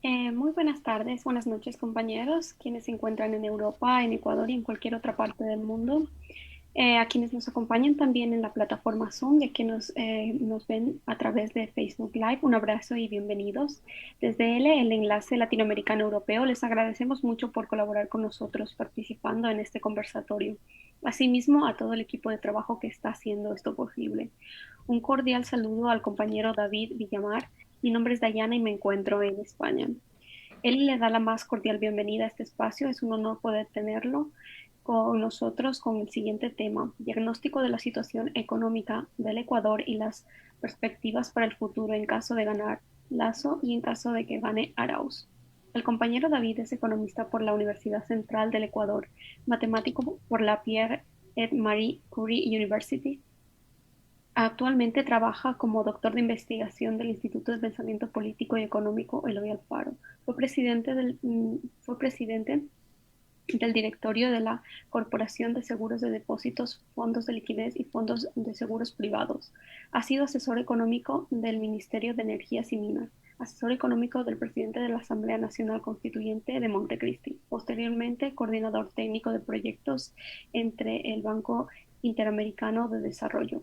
Muy buenas tardes, buenas noches compañeros, quienes se encuentran en Europa, en Ecuador y en cualquier otra parte del mundo. A quienes nos acompañan también en la plataforma Zoom y a quienes nos ven a través de Facebook Live, un abrazo y bienvenidos. Desde el enlace latinoamericano europeo, les agradecemos mucho por colaborar con nosotros participando en este conversatorio. Asimismo, a todo el equipo de trabajo que está haciendo esto posible. Un cordial saludo al compañero David Villamar. Mi nombre es Dayana y me encuentro en España. Él le da la más cordial bienvenida a este espacio. Es un honor poder tenerlo con nosotros con el siguiente tema: diagnóstico de la situación económica del Ecuador y las perspectivas para el futuro en caso de ganar Lasso y en caso de que gane Arauz. El compañero David es economista por la Universidad Central del Ecuador, matemático por la Pierre et Marie Curie University. Actualmente trabaja como doctor de investigación del Instituto de Pensamiento Político y Económico Eloy Alfaro. Fue presidente del directorio de la Corporación de Seguros de Depósitos, Fondos de Liquidez y Fondos de Seguros Privados. Ha sido asesor económico del Ministerio de Energías y Minas, asesor económico del presidente de la Asamblea Nacional Constituyente de Montecristi, posteriormente coordinador técnico de proyectos entre el Banco Interamericano de Desarrollo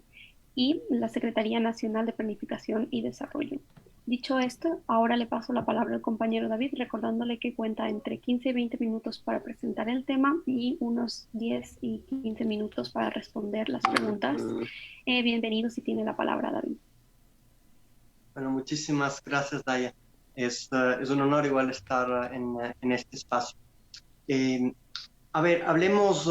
y la Secretaría Nacional de Planificación y Desarrollo. Dicho esto, ahora le paso la palabra al compañero David, recordándole que cuenta entre 15 y 20 minutos para presentar el tema y unos 10 y 15 minutos para responder las preguntas. Bienvenido si tiene la palabra, David. Bueno, muchísimas gracias, Daya. Es un honor igual estar en este espacio. Eh, a ver, hablemos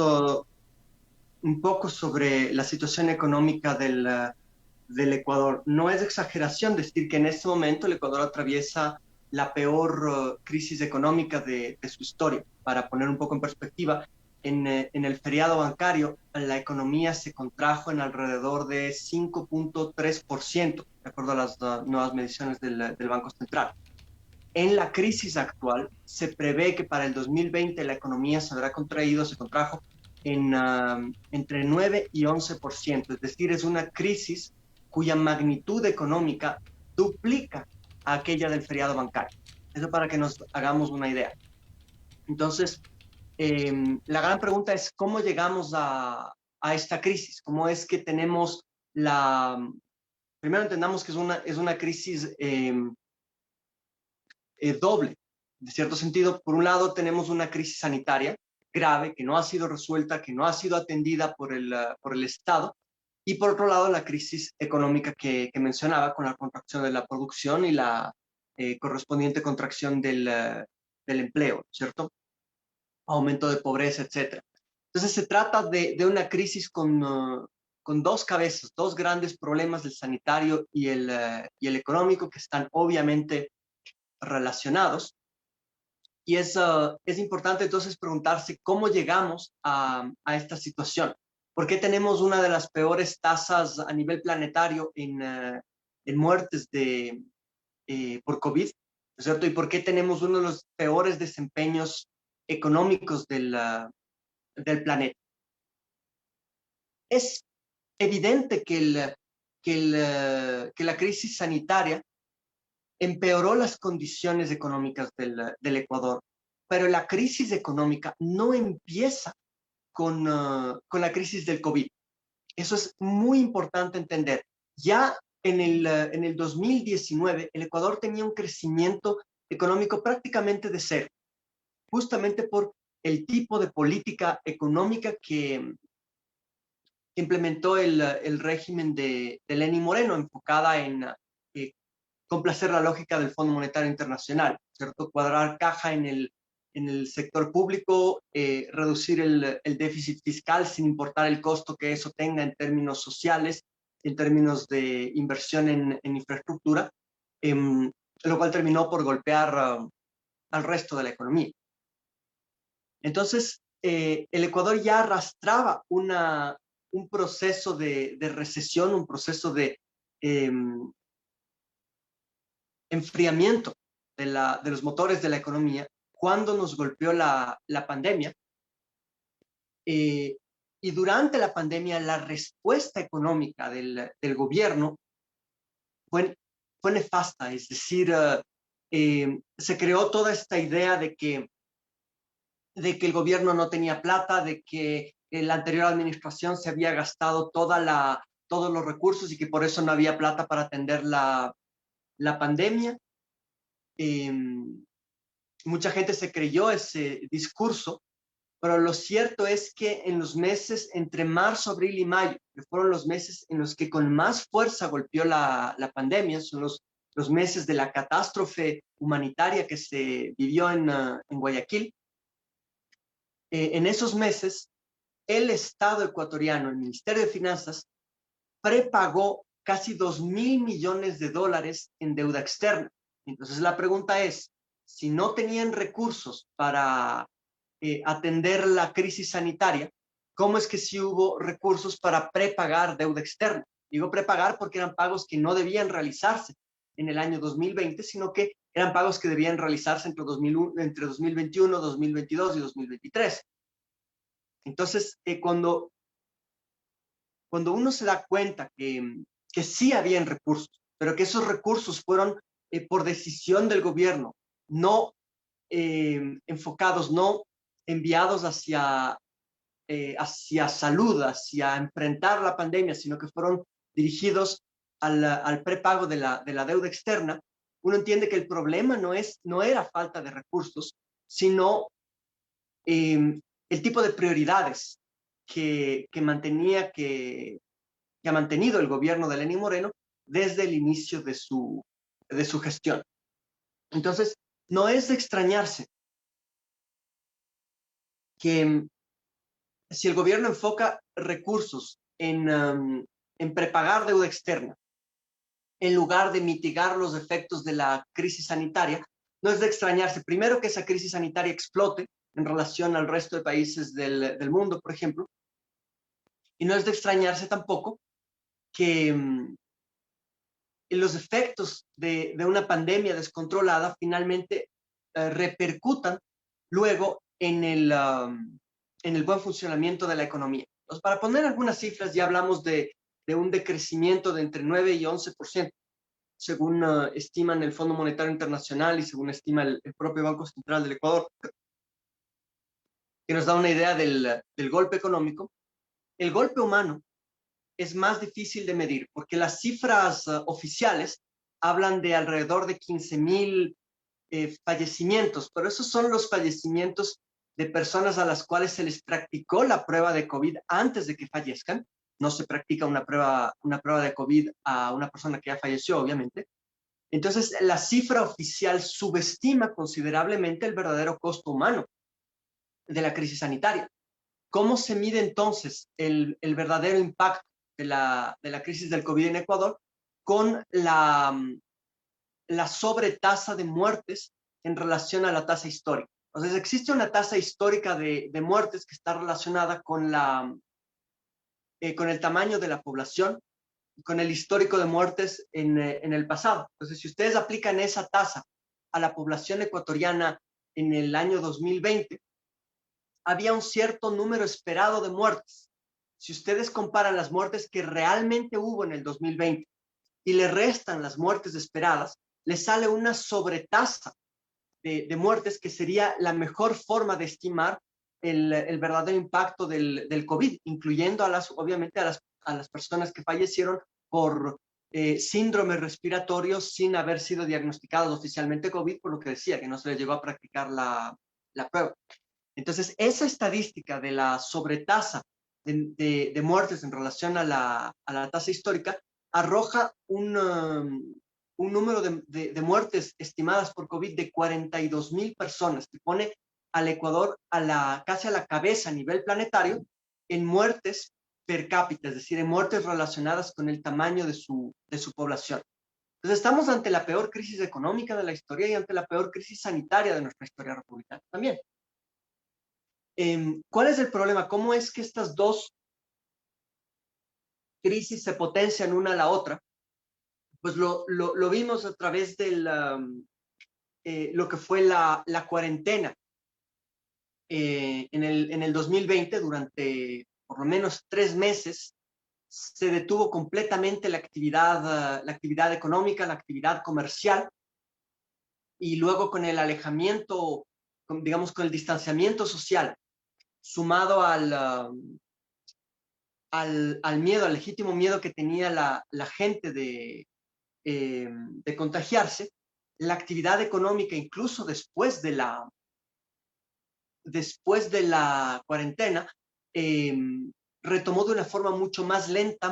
un poco sobre la situación económica del Ecuador. No es exageración decir que en este momento el Ecuador atraviesa la peor crisis económica de su historia. Para poner un poco en perspectiva, en el feriado bancario, la economía se contrajo en alrededor de 5.3%, de acuerdo a las nuevas mediciones del Banco Central. En la crisis actual, se prevé que para el 2020 la economía se habrá contraído, se contrajo entre 9 y 11%. Es decir, es una crisis cuya magnitud económica duplica a aquella del feriado bancario. Eso para que nos hagamos una idea. Entonces, la gran pregunta es cómo llegamos a esta crisis. ¿Cómo es que tenemos la... Primero entendamos que es una crisis doble. De cierto sentido, por un lado tenemos una crisis sanitaria grave que no ha sido resuelta, que no ha sido atendida por el Estado, y por otro lado la crisis económica que mencionaba con la contracción de la producción y la correspondiente contracción del empleo, ¿cierto? Aumento de pobreza, etcétera. Entonces se trata de una crisis con dos cabezas, dos grandes problemas, el sanitario y el económico, que están obviamente relacionados. Y es importante entonces preguntarse cómo llegamos a esta situación. ¿Por qué tenemos una de las peores tasas a nivel planetario en muertes por COVID? ¿No es cierto? ¿Y por qué tenemos uno de los peores desempeños económicos del planeta? Es evidente que la crisis sanitaria empeoró las condiciones económicas del Ecuador, pero la crisis económica no empieza con la crisis del COVID. Eso es muy importante entender. Ya en el 2019, el Ecuador tenía un crecimiento económico prácticamente de cero, justamente por el tipo de política económica que implementó el régimen de Lenín Moreno, enfocada en complacer la lógica del Fondo Monetario Internacional, ¿cierto? Cuadrar caja en el sector público, reducir el déficit fiscal sin importar el costo que eso tenga en términos sociales, en términos de inversión en infraestructura, lo cual terminó por golpear al resto de la economía. Entonces, el Ecuador ya arrastraba un proceso de recesión, un proceso de enfriamiento de los motores de la economía cuando nos golpeó la pandemia. Y durante la pandemia, la respuesta económica del gobierno fue, fue nefasta, es decir, se creó toda esta idea de que el gobierno no tenía plata, de que la anterior administración se había gastado todos los recursos y que por eso no había plata para atender la pandemia. Eh, Mucha gente se creyó ese discurso, pero lo cierto es que en los meses entre marzo, abril y mayo, que fueron los meses en los que con más fuerza golpeó la pandemia, son los meses de la catástrofe humanitaria que se vivió en Guayaquil, en esos meses el Estado ecuatoriano, el Ministerio de Finanzas, prepagó casi 2.000 millones de dólares en deuda externa. Entonces la pregunta es, si no tenían recursos para atender la crisis sanitaria, ¿cómo es que sí hubo recursos para prepagar deuda externa? Digo prepagar porque eran pagos que no debían realizarse en el año 2020, sino que eran pagos que debían realizarse entre 2021, 2022 y 2023. Entonces, cuando uno se da cuenta que sí habían recursos, pero que esos recursos fueron por decisión del gobierno, no enfocados, no enviados hacia salud, hacia enfrentar la pandemia, sino que fueron dirigidos al prepago de la deuda externa, uno entiende que el problema no era falta de recursos, sino el tipo de prioridades que ha mantenido el gobierno de Lenín Moreno desde el inicio de su gestión. Entonces, no es de extrañarse que si el gobierno enfoca recursos en prepagar deuda externa, en lugar de mitigar los efectos de la crisis sanitaria, no es de extrañarse, primero, que esa crisis sanitaria explote en relación al resto de países del mundo, por ejemplo, y no es de extrañarse tampoco que los efectos de una pandemia descontrolada finalmente repercutan luego en el buen funcionamiento de la economía. Entonces, para poner algunas cifras, ya hablamos de un decrecimiento de entre 9 y 11%, según estiman el Fondo Monetario Internacional y según estima el propio Banco Central del Ecuador, que nos da una idea del golpe económico. El golpe humano es más difícil de medir porque las cifras oficiales hablan de alrededor de 15.000 fallecimientos, pero esos son los fallecimientos de personas a las cuales se les practicó la prueba de COVID antes de que fallezcan. No se practica una prueba de COVID a una persona que ya falleció, obviamente. Entonces, la cifra oficial subestima considerablemente el verdadero costo humano de la crisis sanitaria. ¿Cómo se mide entonces el verdadero impacto de la crisis del COVID en Ecuador? Con la sobretasa de muertes en relación a la tasa histórica. Entonces, existe una tasa histórica de muertes que está relacionada con el tamaño de la población y con el histórico de muertes en el pasado. Entonces, si ustedes aplican esa tasa a la población ecuatoriana en el año 2020, había un cierto número esperado de muertes. Si ustedes comparan las muertes que realmente hubo en el 2020 y le restan las muertes esperadas, le sale una sobretasa de muertes, que sería la mejor forma de estimar el verdadero impacto del COVID, incluyendo obviamente a las personas que fallecieron por síndromes respiratorios sin haber sido diagnosticados oficialmente COVID, por lo que decía, que no se les llegó a practicar la prueba. Entonces, esa estadística de la sobretasa de muertes en relación a la tasa histórica arroja un número de muertes estimadas por COVID de 42.000 personas, que pone al Ecuador casi a la cabeza a nivel planetario en muertes per cápita, es decir, en muertes relacionadas con el tamaño de su población. Entonces, estamos ante la peor crisis económica de la historia y ante la peor crisis sanitaria de nuestra historia republicana también. ¿Cuál es el problema? ¿Cómo es que estas dos crisis se potencian una a la otra? Pues lo vimos a través de lo que fue la cuarentena en el 2020. Durante por lo menos 3 meses se detuvo completamente la actividad económica, la actividad comercial. y luego con el alejamiento, digamos, con el distanciamiento social, sumado al miedo, al legítimo miedo que tenía la gente de contagiarse, la actividad económica, incluso después de la cuarentena, eh, retomó de una forma mucho más lenta,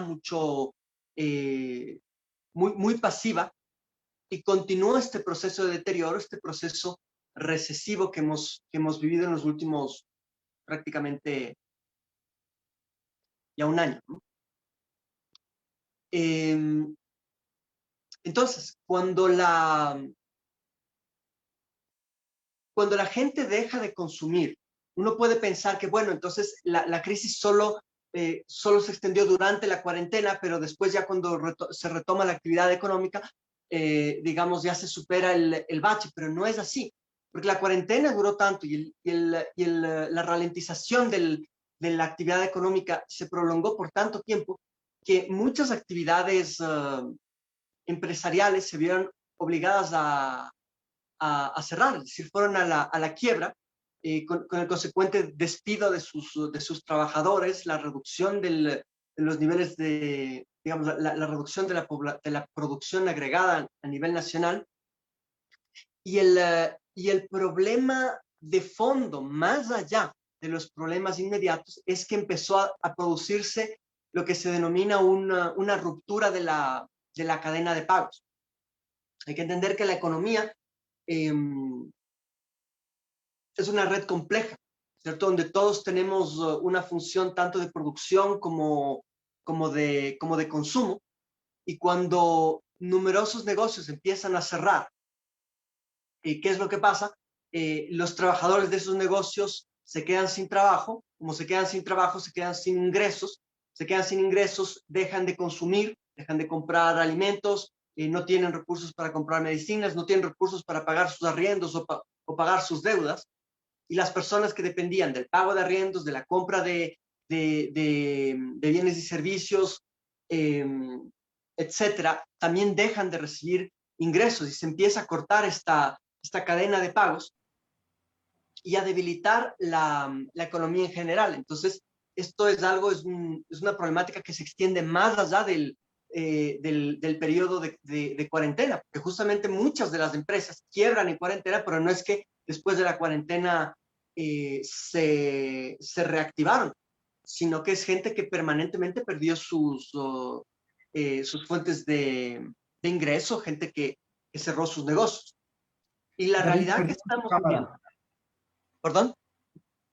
muy pasiva, y continuó este proceso de deterioro, este proceso recesivo que hemos vivido en los últimos prácticamente ya un año, ¿no? Eh, entonces, cuando la gente deja de consumir, uno puede pensar que, bueno, entonces la crisis solo se extendió durante la cuarentena, pero después ya cuando se retoma la actividad económica, digamos, ya se supera el bache, pero no es así, porque la cuarentena duró tanto la ralentización de la actividad económica se prolongó por tanto tiempo que muchas actividades empresariales se vieron obligadas a cerrar, es decir, fueron a la quiebra, con el consecuente despido de sus trabajadores, la reducción de los niveles digamos, la reducción de la producción agregada a nivel nacional, y el problema de fondo, más allá de los problemas inmediatos, es que empezó a producirse lo que se denomina una ruptura de la cadena de pagos. Hay que entender que la economía eh, es una red compleja, ¿cierto? Donde todos tenemos una función tanto de producción como de consumo, y cuando numerosos negocios empiezan a cerrar, ¿qué es lo que pasa? Los trabajadores de esos negocios se quedan sin trabajo, como se quedan sin trabajo, se quedan sin ingresos, dejan de consumir, dejan de comprar alimentos, no tienen recursos para comprar medicinas, no tienen recursos para pagar sus arriendos o pagar sus deudas, y las personas que dependían del pago de arriendos, de la compra de bienes y servicios, eh, etcétera, también dejan de recibir ingresos y se empieza a cortar esta cadena de pagos y a debilitar la economía en general. Entonces, esto es una problemática que se extiende más allá del periodo de cuarentena, porque justamente muchas de las empresas quiebran en cuarentena, pero no es que después de la cuarentena se reactivaron, sino que es gente que permanentemente perdió sus fuentes de ingreso, gente que cerró sus negocios. Y la David, realidad que perdimos tu estamos viviendo, cámara. perdón,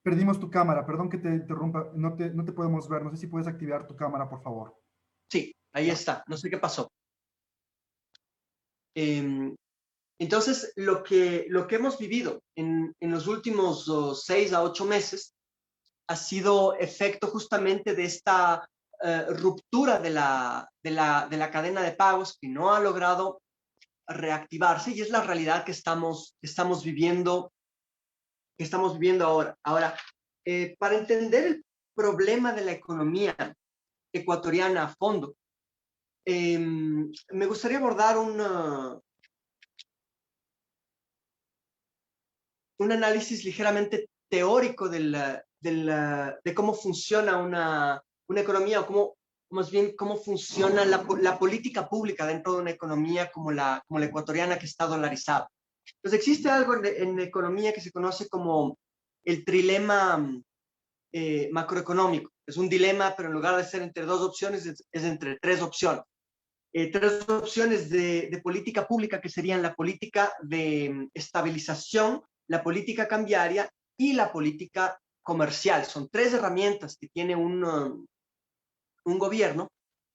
Perdimos tu cámara. Perdón que te interrumpa. No te podemos ver. No sé si puedes activar tu cámara, por favor. sí, ahí Ya. está, no sé qué pasó. Eh, entonces, lo que hemos vivido en los últimos 6 a 8 meses ha sido efecto justamente de esta ruptura de la cadena de pagos que no ha logrado reactivarse, y es la realidad que estamos viviendo ahora. Ahora, para entender el problema de la economía ecuatoriana a fondo, me gustaría abordar un análisis ligeramente teórico de cómo funciona una economía, o más bien, cómo funciona la política pública dentro de una economía como la ecuatoriana, que está dolarizada. Entonces, existe algo en economía que se conoce como el trilema macroeconómico. Es un dilema, pero en lugar de ser entre dos opciones, es entre tres opciones. Tres opciones de política pública, que serían la política de estabilización, la política cambiaria y la política comercial. Son tres herramientas que tiene un gobierno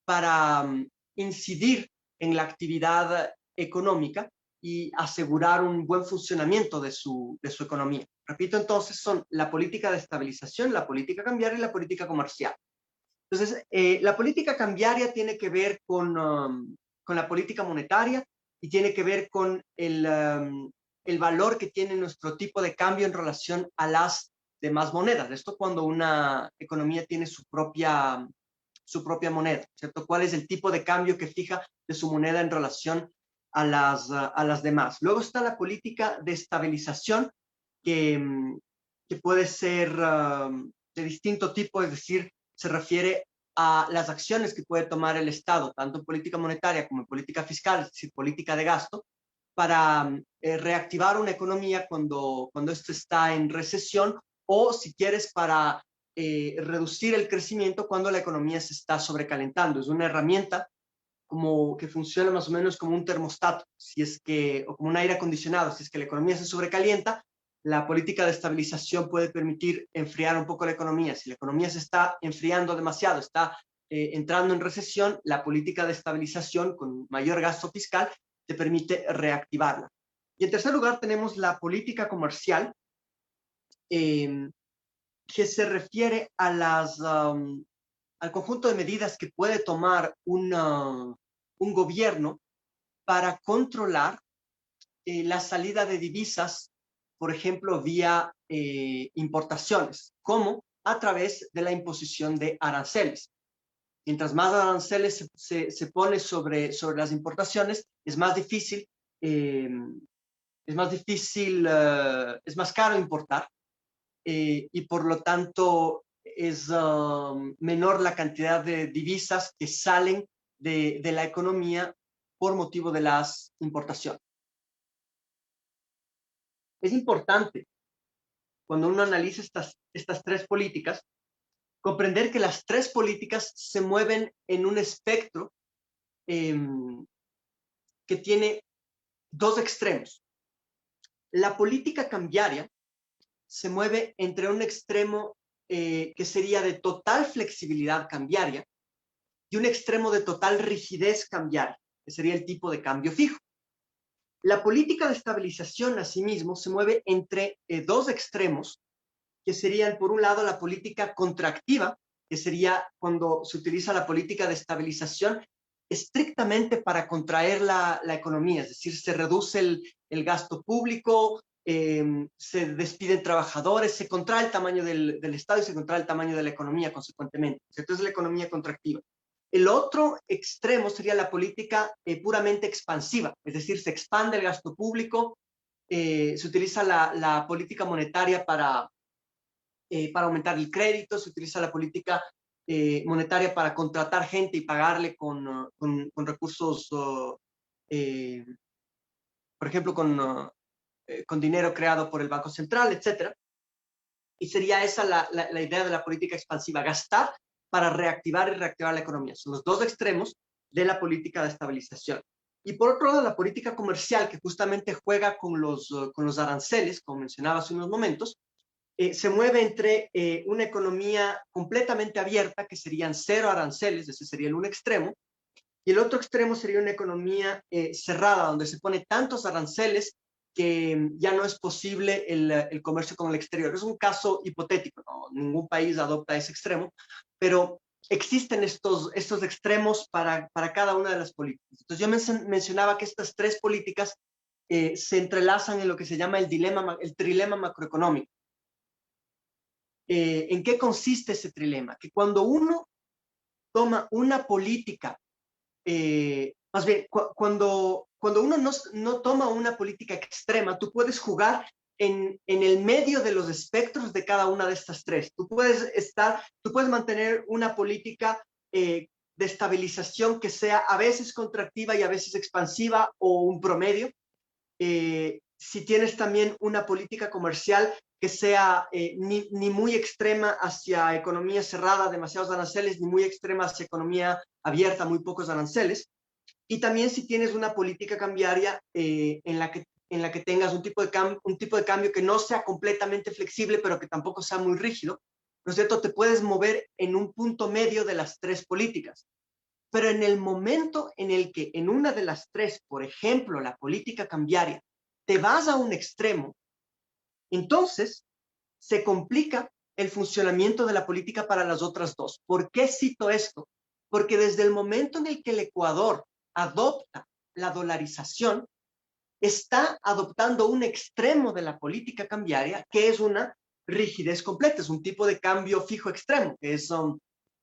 para incidir en la actividad económica y asegurar un buen funcionamiento de su economía. Repito, entonces, son la política de estabilización, la política cambiaria y la política comercial. Entonces, la política cambiaria tiene que ver con la política monetaria, y tiene que ver con el valor que tiene nuestro tipo de cambio en relación a las demás monedas. Esto cuando una economía tiene su propia moneda, ¿cierto? ¿Cuál es el tipo de cambio que fija de su moneda en relación a las demás. Luego está la política de estabilización, que puede ser de distinto tipo, es decir, se refiere a las acciones que puede tomar el Estado, tanto en política monetaria como en política fiscal, es decir, política de gasto, para reactivar una economía cuando esto está en recesión, o si quieres, para reducir el crecimiento cuando la economía se está sobrecalentando. Es una herramienta como que funciona más o menos como un termostato, si es que, o como un aire acondicionado. Si es que la economía se sobrecalienta, la política de estabilización puede permitir enfriar un poco la economía. Si la economía se está enfriando demasiado, está entrando en recesión, la política de estabilización con mayor gasto fiscal te permite reactivarla. Y en tercer lugar tenemos la política comercial, eh, que se refiere a al conjunto de medidas que puede tomar un gobierno para controlar la salida de divisas, por ejemplo, vía importaciones, como a través de la imposición de aranceles. Mientras más aranceles se pone sobre las importaciones, es más difícil, eh, es más caro importar, y por lo tanto es menor la cantidad de divisas que salen de la economía por motivo de las importaciones. Es importante, cuando uno analiza estas tres políticas, comprender que las tres políticas se mueven en un espectro eh, que tiene dos extremos. La política cambiaria se mueve entre un extremo que sería de total flexibilidad cambiaria y un extremo de total rigidez cambiaria, que sería el tipo de cambio fijo. La política de estabilización, asimismo, se mueve entre dos extremos, que serían, por un lado, la política contractiva, que sería cuando se utiliza la política de estabilización estrictamente para contraer la economía, es decir, se reduce el gasto público, se despiden trabajadores, se contrae el tamaño del Estado y se contrae el tamaño de la economía consecuentemente. Entonces, la economía contractiva. El otro extremo sería la política puramente expansiva, es decir, se expande el gasto público, se utiliza la política monetaria para aumentar el crédito, se utiliza la política monetaria para contratar gente y pagarle con recursos, por ejemplo, con dinero creado por el Banco Central, etcétera. Y sería esa la idea de la política expansiva, gastar para reactivar y reactivar la economía. Son los dos extremos de la política de estabilización. Y por otro lado, la política comercial, que justamente juega con los aranceles, como mencionaba hace unos momentos, se mueve entre una economía completamente abierta, que serían cero aranceles, ese sería el un extremo, y el otro extremo sería una economía cerrada, donde se pone tantos aranceles que ya no es posible el comercio con el exterior. Es un caso hipotético, ¿no? Ningún país adopta ese extremo, pero existen estos extremos para cada una de las políticas. Entonces yo mencionaba que estas tres políticas se entrelazan en lo que se llama el trilema macroeconómico. ¿En qué consiste ese trilema? Que cuando uno toma una política, más bien, cuando uno no toma una política extrema, tú puedes jugar en el medio de los espectros de cada una de estas tres. Tú puedes mantener una política de estabilización que sea a veces contractiva y a veces expansiva, o un promedio. Si tienes también una política comercial que sea ni muy extrema hacia economía cerrada, demasiados aranceles, ni muy extrema hacia economía abierta, muy pocos aranceles. Y también si tienes una política cambiaria en la que tengas un tipo de cambio que no sea completamente flexible, pero que tampoco sea muy rígido, ¿no es cierto? Te puedes mover en un punto medio de las tres políticas. Pero en el momento en el que en una de las tres, por ejemplo, la política cambiaria, te vas a un extremo, entonces se complica el funcionamiento de la política para las otras dos. ¿Por qué cito esto? Porque desde el momento en el que el Ecuador adopta la dolarización, está adoptando un extremo de la política cambiaria, que es una rigidez completa, es un tipo de cambio fijo extremo, que es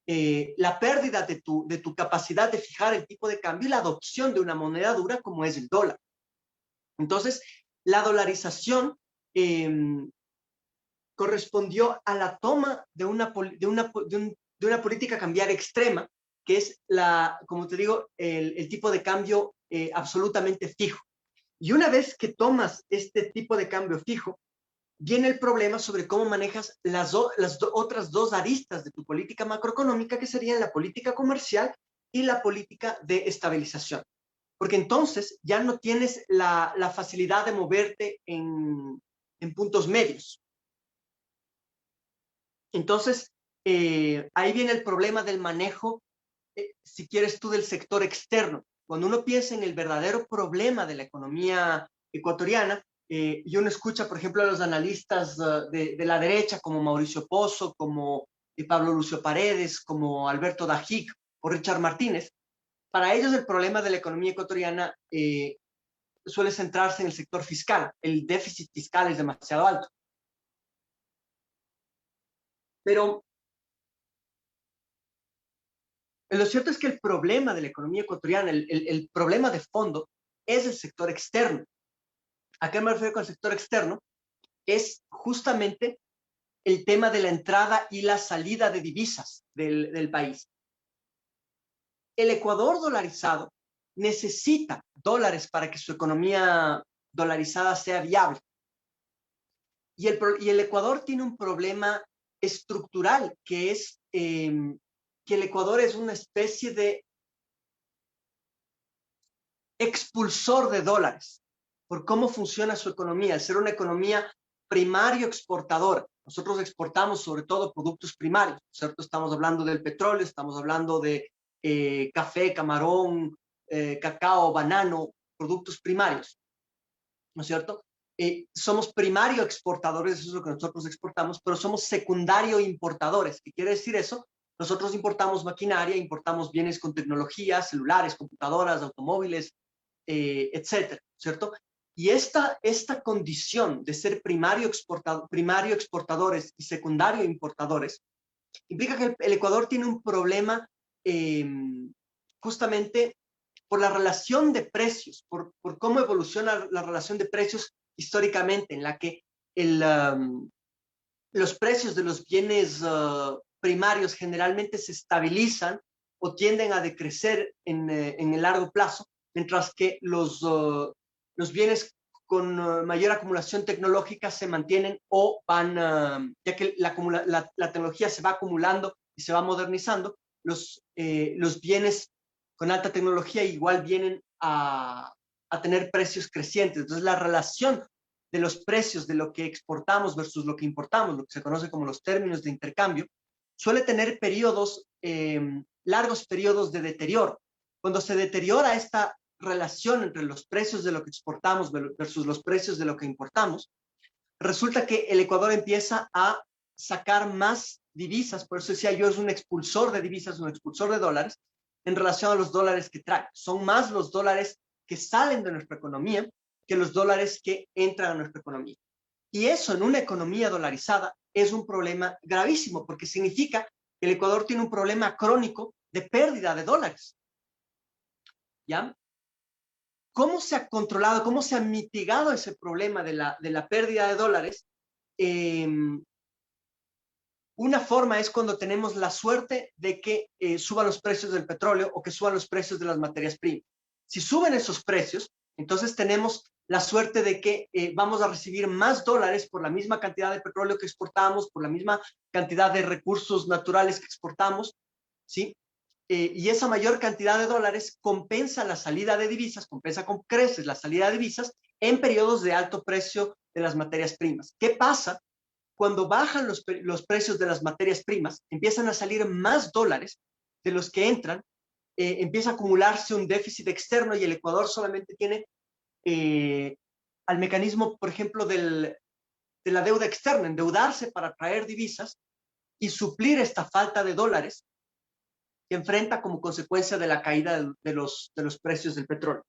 la pérdida de tu capacidad de fijar el tipo de cambio y la adopción de una moneda dura como es el dólar. Entonces, la dolarización correspondió a la toma de una política cambiaria extrema, que es, como te digo, el tipo de cambio absolutamente fijo. Y una vez que tomas este tipo de cambio fijo, viene el problema sobre cómo manejas otras dos aristas de tu política macroeconómica, que serían la política comercial y la política de estabilización. Porque entonces ya no tienes la facilidad de moverte en puntos medios. Entonces, ahí viene el problema del manejo, si quieres tú, del sector externo. Cuando uno piensa en el verdadero problema de la economía ecuatoriana, y uno escucha, por ejemplo, a los analistas de la derecha, como Mauricio Pozo, como Pablo Lucio Paredes, como Alberto Dajic o Richard Martínez, para ellos el problema de la economía ecuatoriana suele centrarse en el sector fiscal. El déficit fiscal es demasiado alto. Pero lo cierto es que el problema de la economía ecuatoriana, el problema de fondo, es el sector externo. ¿A qué me refiero con el sector externo? Es justamente el tema de la entrada y la salida de divisas del país. El Ecuador dolarizado necesita dólares para que su economía dolarizada sea viable. Y el Ecuador tiene un problema estructural, que es que el Ecuador es una especie de expulsor de dólares por cómo funciona su economía, al ser una economía primario exportadora. Nosotros exportamos sobre todo productos primarios, ¿cierto? Estamos hablando del petróleo, estamos hablando de café, camarón, cacao, banano, productos primarios, ¿no es cierto? Somos primario exportadores, eso es lo que nosotros exportamos, pero somos secundario importadores. ¿Qué quiere decir eso? Nosotros importamos maquinaria, importamos bienes con tecnología, celulares, computadoras, automóviles, etcétera, ¿cierto? Y esta condición de ser primario exportadores y secundario importadores implica que el Ecuador tiene un problema justamente por la relación de precios, por cómo evoluciona la relación de precios históricamente, en la que los precios de los bienes primarios generalmente se estabilizan o tienden a decrecer en el largo plazo, mientras que los bienes con mayor acumulación tecnológica se mantienen o van, ya que la tecnología se va acumulando y se va modernizando, los bienes con alta tecnología igual vienen a tener precios crecientes. Entonces, la relación de los precios de lo que exportamos versus lo que importamos, lo que se conoce como los términos de intercambio, suele tener periodos, largos periodos de deterioro. Cuando se deteriora esta relación entre los precios de lo que exportamos versus los precios de lo que importamos, resulta que el Ecuador empieza a sacar más divisas, por eso decía yo, es un expulsor de divisas, un expulsor de dólares, en relación a los dólares que trae. Son más los dólares que salen de nuestra economía que los dólares que entran a nuestra economía. Y eso en una economía dolarizada es un problema gravísimo, porque significa que el Ecuador tiene un problema crónico de pérdida de dólares. ¿Ya? ¿Cómo se ha controlado, cómo se ha mitigado ese problema de la pérdida de dólares? Una forma es cuando tenemos la suerte de que suban los precios del petróleo o que suban los precios de las materias primas. Si suben esos precios, entonces tenemos la suerte de que vamos a recibir más dólares por la misma cantidad de petróleo que exportamos, por la misma cantidad de recursos naturales que exportamos, ¿sí? Y esa mayor cantidad de dólares compensa la salida de divisas, compensa con creces la salida de divisas en periodos de alto precio de las materias primas. ¿Qué pasa? Cuando bajan los precios de las materias primas, empiezan a salir más dólares de los que entran, empieza a acumularse un déficit externo y el Ecuador solamente tiene al mecanismo, por ejemplo, de la deuda externa, endeudarse para traer divisas y suplir esta falta de dólares que enfrenta como consecuencia de la caída de los precios del petróleo.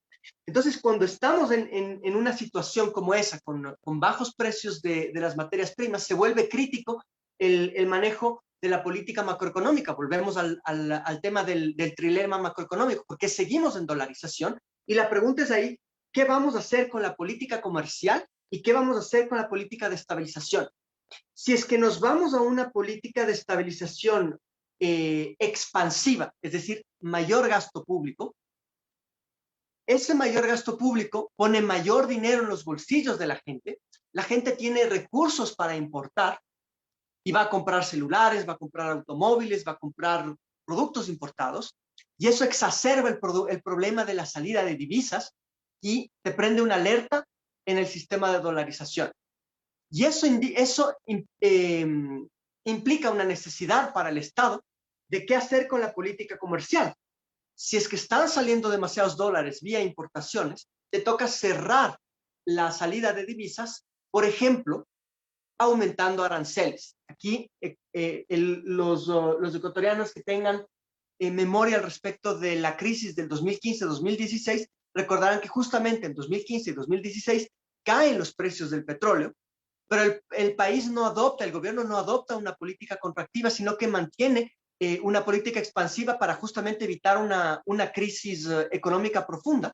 Entonces, cuando estamos en una situación como esa, con bajos precios de las materias primas, se vuelve crítico el manejo de la política macroeconómica. Volvemos al tema del trilema macroeconómico, porque seguimos en dolarización. Y la pregunta es ahí, ¿qué vamos a hacer con la política comercial y qué vamos a hacer con la política de estabilización? Si es que nos vamos a una política de estabilización expansiva, es decir, mayor gasto público, ese mayor gasto público pone mayor dinero en los bolsillos de la gente tiene recursos para importar y va a comprar celulares, va a comprar automóviles, va a comprar productos importados, y eso exacerba el problema de la salida de divisas y te prende una alerta en el sistema de dolarización. Y eso implica una necesidad para el Estado de qué hacer con la política comercial. Si es que están saliendo demasiados dólares vía importaciones, te toca cerrar la salida de divisas, por ejemplo, aumentando aranceles. Aquí los ecuatorianos que tengan memoria al respecto de la crisis del 2015-2016, recordarán que justamente en 2015 y 2016 caen los precios del petróleo, pero el país no adopta, el gobierno no adopta una política contractiva, sino que mantiene una política expansiva para justamente evitar una crisis económica profunda,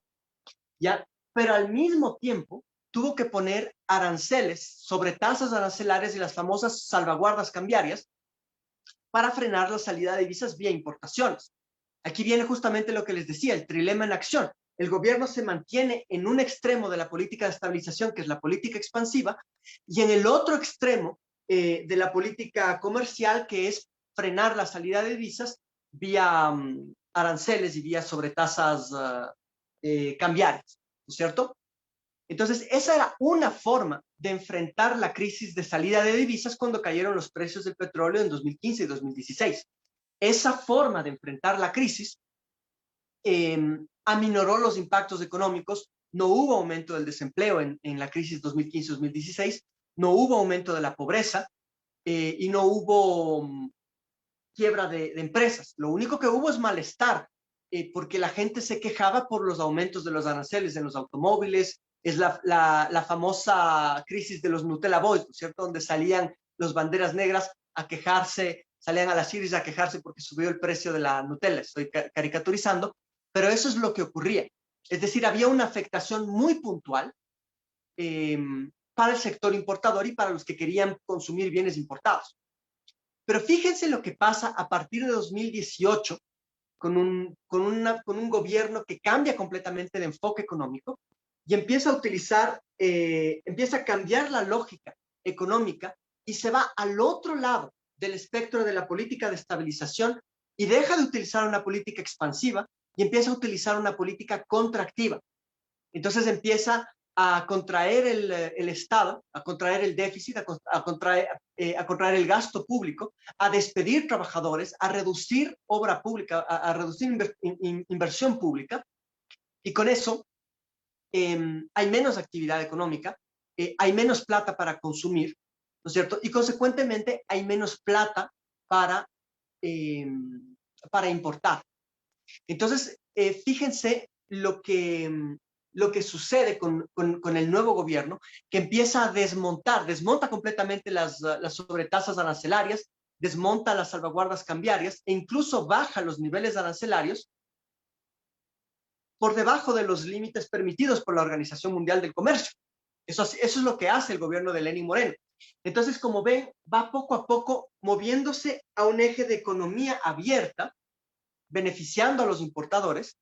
¿ya? Pero al mismo tiempo tuvo que poner aranceles sobre tasas arancelares y las famosas salvaguardas cambiarias para frenar la salida de divisas vía importaciones. Aquí viene justamente lo que les decía, el trilema en acción. El gobierno se mantiene en un extremo de la política de estabilización, que es la política expansiva, y en el otro extremo de la política comercial, que es frenar la salida de divisas vía aranceles y vía sobretasas cambiarias, ¿no es cierto? Entonces, esa era una forma de enfrentar la crisis de salida de divisas cuando cayeron los precios del petróleo en 2015 y 2016. Esa forma de enfrentar la crisis aminoró los impactos económicos. No hubo aumento del desempleo en la crisis 2015-2016, no hubo aumento de la pobreza y no hubo quiebra de empresas. Lo único que hubo es malestar, porque la gente se quejaba por los aumentos de los aranceles en los automóviles. Es la famosa crisis de los Nutella Boys, ¿no es cierto? Donde salían los banderas negras a quejarse, salían a las iris a quejarse porque subió el precio de la Nutella. Estoy caricaturizando, pero eso es lo que ocurría. Es decir, había una afectación muy puntual para el sector importador y para los que querían consumir bienes importados. Pero fíjense lo que pasa a partir de 2018 con un gobierno que cambia completamente de enfoque económico y empieza a cambiar la lógica económica y se va al otro lado del espectro de la política de estabilización y deja de utilizar una política expansiva y empieza a utilizar una política contractiva. Entonces empieza a contraer el Estado, a contraer el déficit, a contraer el gasto público, a despedir trabajadores, a reducir obra pública, a reducir inversión pública, y con eso hay menos actividad económica, hay menos plata para consumir, ¿no es cierto? Y consecuentemente hay menos plata para importar. Entonces, fíjense lo que sucede con el nuevo gobierno, que empieza a desmonta completamente las sobretasas arancelarias, desmonta las salvaguardas cambiarias e incluso baja los niveles arancelarios por debajo de los límites permitidos por la Organización Mundial del Comercio. Eso es lo que hace el gobierno de Lenín Moreno. Entonces, como ven, va poco a poco moviéndose a un eje de economía abierta, beneficiando a los importadores,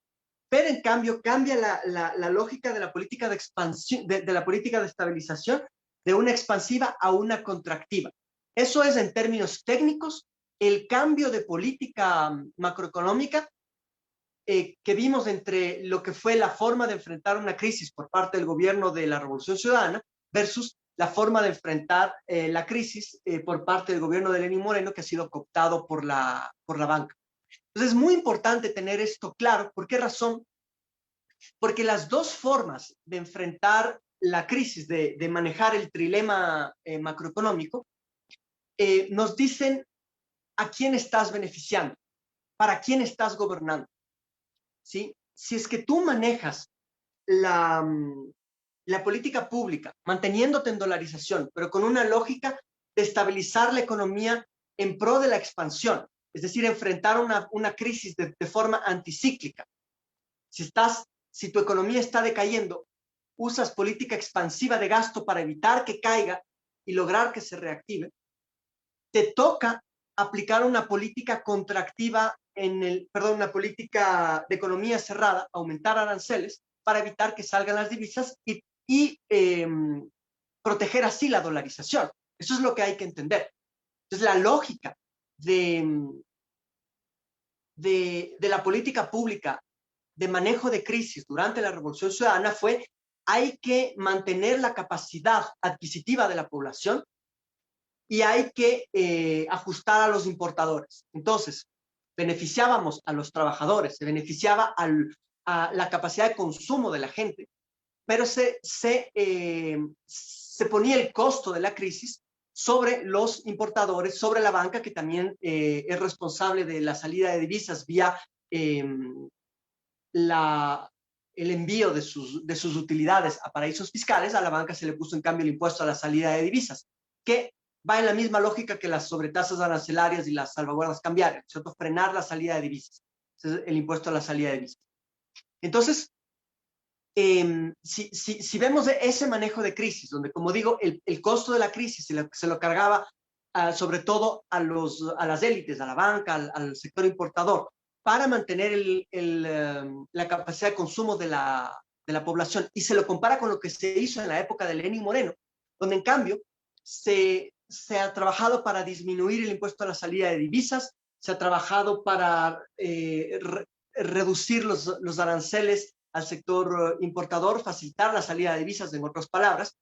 pero en cambio cambia la lógica de la política de expansión, de la política de estabilización, de una expansiva a una contractiva. Eso es, en términos técnicos, el cambio de política macroeconómica que vimos entre lo que fue la forma de enfrentar una crisis por parte del gobierno de la Revolución Ciudadana versus la forma de enfrentar la crisis por parte del gobierno de Lenín Moreno, que ha sido cooptado por la banca. Entonces es muy importante tener esto claro. ¿Por qué razón? Porque las dos formas de enfrentar la crisis, de manejar el trilema macroeconómico, nos dicen a quién estás beneficiando, para quién estás gobernando. ¿Sí? Si es que tú manejas la política pública, manteniéndote en dolarización, pero con una lógica de estabilizar la economía en pro de la expansión, es decir, enfrentar una crisis de forma anticíclica. Si tu economía está decayendo, usas política expansiva de gasto para evitar que caiga y lograr que se reactive, te toca aplicar una política contractiva una política de economía cerrada, aumentar aranceles para evitar que salgan las divisas y proteger así la dolarización. Eso es lo que hay que entender. Entonces, la lógica de la política pública de manejo de crisis durante la Revolución Ciudadana fue: hay que mantener la capacidad adquisitiva de la población y hay que ajustar a los importadores. Entonces, beneficiábamos a los trabajadores, se beneficiaba a la capacidad de consumo de la gente, pero se ponía el costo de la crisis sobre los importadores, sobre la banca, que también es responsable de la salida de divisas vía el envío de sus utilidades a paraísos fiscales. A la banca se le puso en cambio el impuesto a la salida de divisas, que va en la misma lógica que las sobretasas arancelarias y las salvaguardas cambiarias, ¿cierto? Frenar la salida de divisas. Ese es el impuesto a la salida de divisas. Entonces, si vemos ese manejo de crisis, donde, como digo, el costo de la crisis se lo cargaba sobre todo a las élites, a la banca, al sector importador, para mantener la capacidad de consumo de la población, y se lo compara con lo que se hizo en la época de Lenín Moreno, donde en cambio se ha trabajado para disminuir el impuesto a la salida de divisas, se ha trabajado para reducir los aranceles al sector importador, facilitar la salida de divisas, en otras palabras,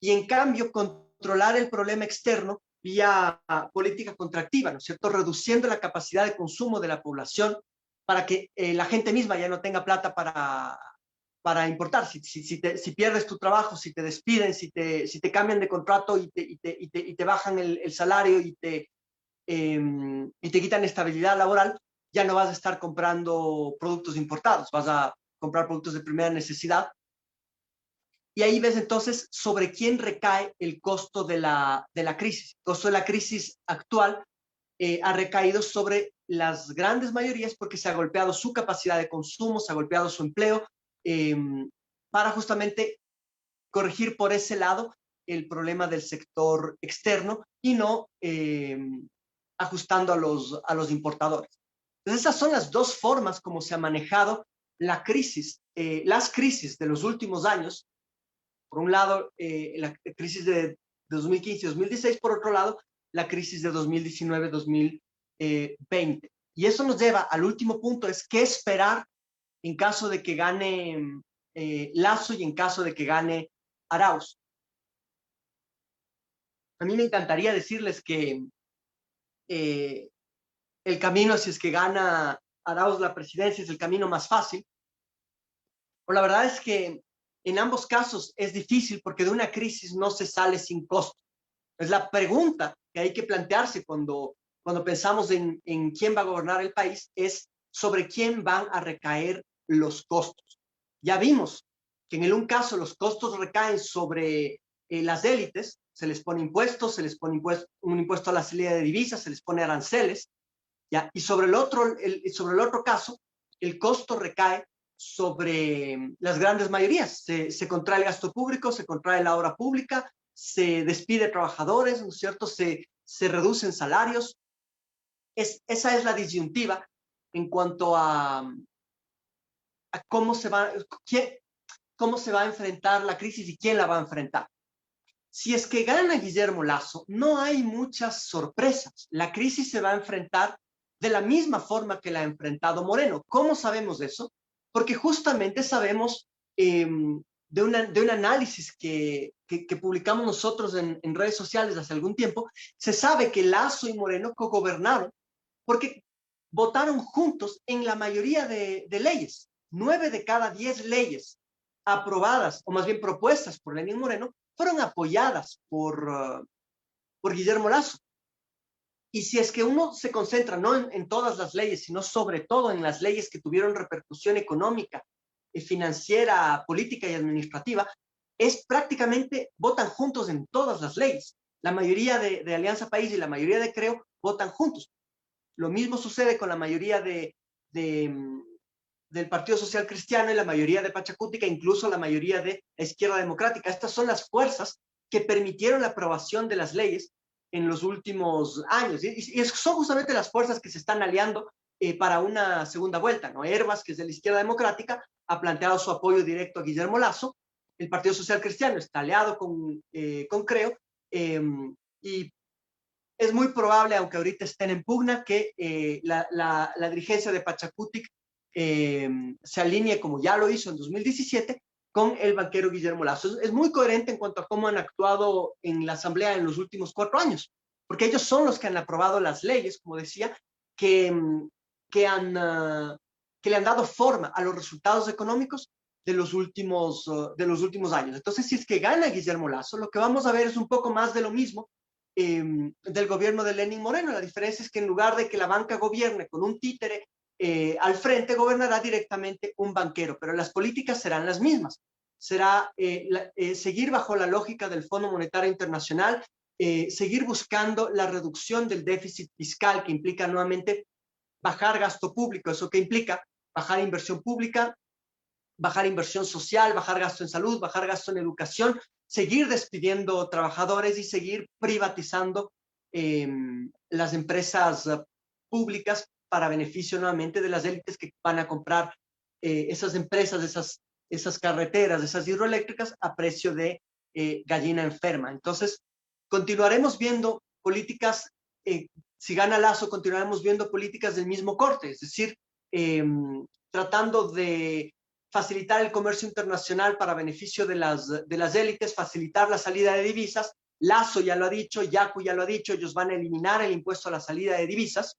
y en cambio controlar el problema externo vía política contractiva, ¿no es cierto? Reduciendo la capacidad de consumo de la población para que la gente misma ya no tenga plata para importar. Si pierdes tu trabajo, si te despiden, si te cambian de contrato y te bajan el salario y te quitan estabilidad laboral, ya no vas a estar comprando productos importados, vas a comprar productos de primera necesidad. Y ahí ves entonces sobre quién recae el costo de la crisis. El costo de la crisis actual ha recaído sobre las grandes mayorías, porque se ha golpeado su capacidad de consumo, se ha golpeado su empleo, para justamente corregir por ese lado el problema del sector externo y no ajustando a los importadores. Entonces, esas son las dos formas como se ha manejado la crisis, las crisis de los últimos años. Por un lado, la crisis de 2015 y 2016, por otro lado, la crisis de 2019-2020. Y eso nos lleva al último punto: es qué esperar en caso de que gane Lasso y en caso de que gane Arauz. A mí me encantaría decirles que el camino, si es que gana Arauz la presidencia, es el camino más fácil. Pero la verdad es que en ambos casos es difícil, porque de una crisis no se sale sin costo. Es la pregunta que hay que plantearse cuando pensamos en quién va a gobernar el país: es sobre quién van a recaer los costos. Ya vimos que en un caso los costos recaen sobre las élites, se les pone impuestos, un impuesto a la salida de divisas, se les pone aranceles, ¿ya? Y sobre el otro caso, el costo recae sobre las grandes mayorías. Se contrae el gasto público, se contrae la obra pública, se despide trabajadores, ¿no es cierto? Se reducen salarios. Esa es la disyuntiva en cuanto a cómo se va a enfrentar la crisis y quién la va a enfrentar. Si es que gana Guillermo Lasso, no hay muchas sorpresas. La crisis se va a enfrentar de la misma forma que la ha enfrentado Moreno. ¿Cómo sabemos eso? Porque justamente sabemos de un análisis que publicamos nosotros en redes sociales hace algún tiempo. Se sabe que Lasso y Moreno cogobernaron porque votaron juntos en la mayoría de leyes. 9 de cada 10 leyes aprobadas, o más bien propuestas por Lenín Moreno, fueron apoyadas por Guillermo Lasso. Y si es que uno se concentra no en todas las leyes, sino sobre todo en las leyes que tuvieron repercusión económica, financiera, política y administrativa, es prácticamente votan juntos en todas las leyes. La mayoría de Alianza País y la mayoría de Creo votan juntos. Lo mismo sucede con la mayoría del Partido Social Cristiano y la mayoría de Pachacútica, incluso la mayoría de la Izquierda Democrática. Estas son las fuerzas que permitieron la aprobación de las leyes en los últimos años. Y son justamente las fuerzas que se están aliando para una segunda vuelta, ¿no? Hervas, que es de la Izquierda Democrática, ha planteado su apoyo directo a Guillermo Lasso. El Partido Social Cristiano está aliado con Creo, y es muy probable, aunque ahorita estén en pugna, que la dirigencia de Pachacutic se alinee, como ya lo hizo en 2017, con el banquero Guillermo Lasso. Es muy coherente en cuanto a cómo han actuado en la Asamblea en los últimos 4 años, porque ellos son los que han aprobado las leyes, como decía, que, que, han, que le han dado forma a los resultados económicos de los últimos años. Entonces, si es que gana Guillermo Lasso, lo que vamos a ver es un poco más de lo mismo del gobierno de Lenín Moreno. La diferencia es que en lugar de que la banca gobierne con un títere al frente, gobernará directamente un banquero, pero las políticas serán las mismas. Será seguir bajo la lógica del Fondo Monetario Internacional, seguir buscando la reducción del déficit fiscal, que implica nuevamente bajar gasto público. ¿Eso qué implica? Bajar inversión pública, bajar inversión social, bajar gasto en salud, bajar gasto en educación, seguir despidiendo trabajadores y seguir privatizando las empresas públicas para beneficio nuevamente de las élites que van a comprar esas empresas, esas carreteras, esas hidroeléctricas a precio de gallina enferma. Entonces, continuaremos viendo políticas, si gana Lasso, continuaremos viendo políticas del mismo corte, es decir, tratando de facilitar el comercio internacional para beneficio de las élites, facilitar la salida de divisas. Lasso ya lo ha dicho, Yacu ya lo ha dicho, ellos van a eliminar el impuesto a la salida de divisas.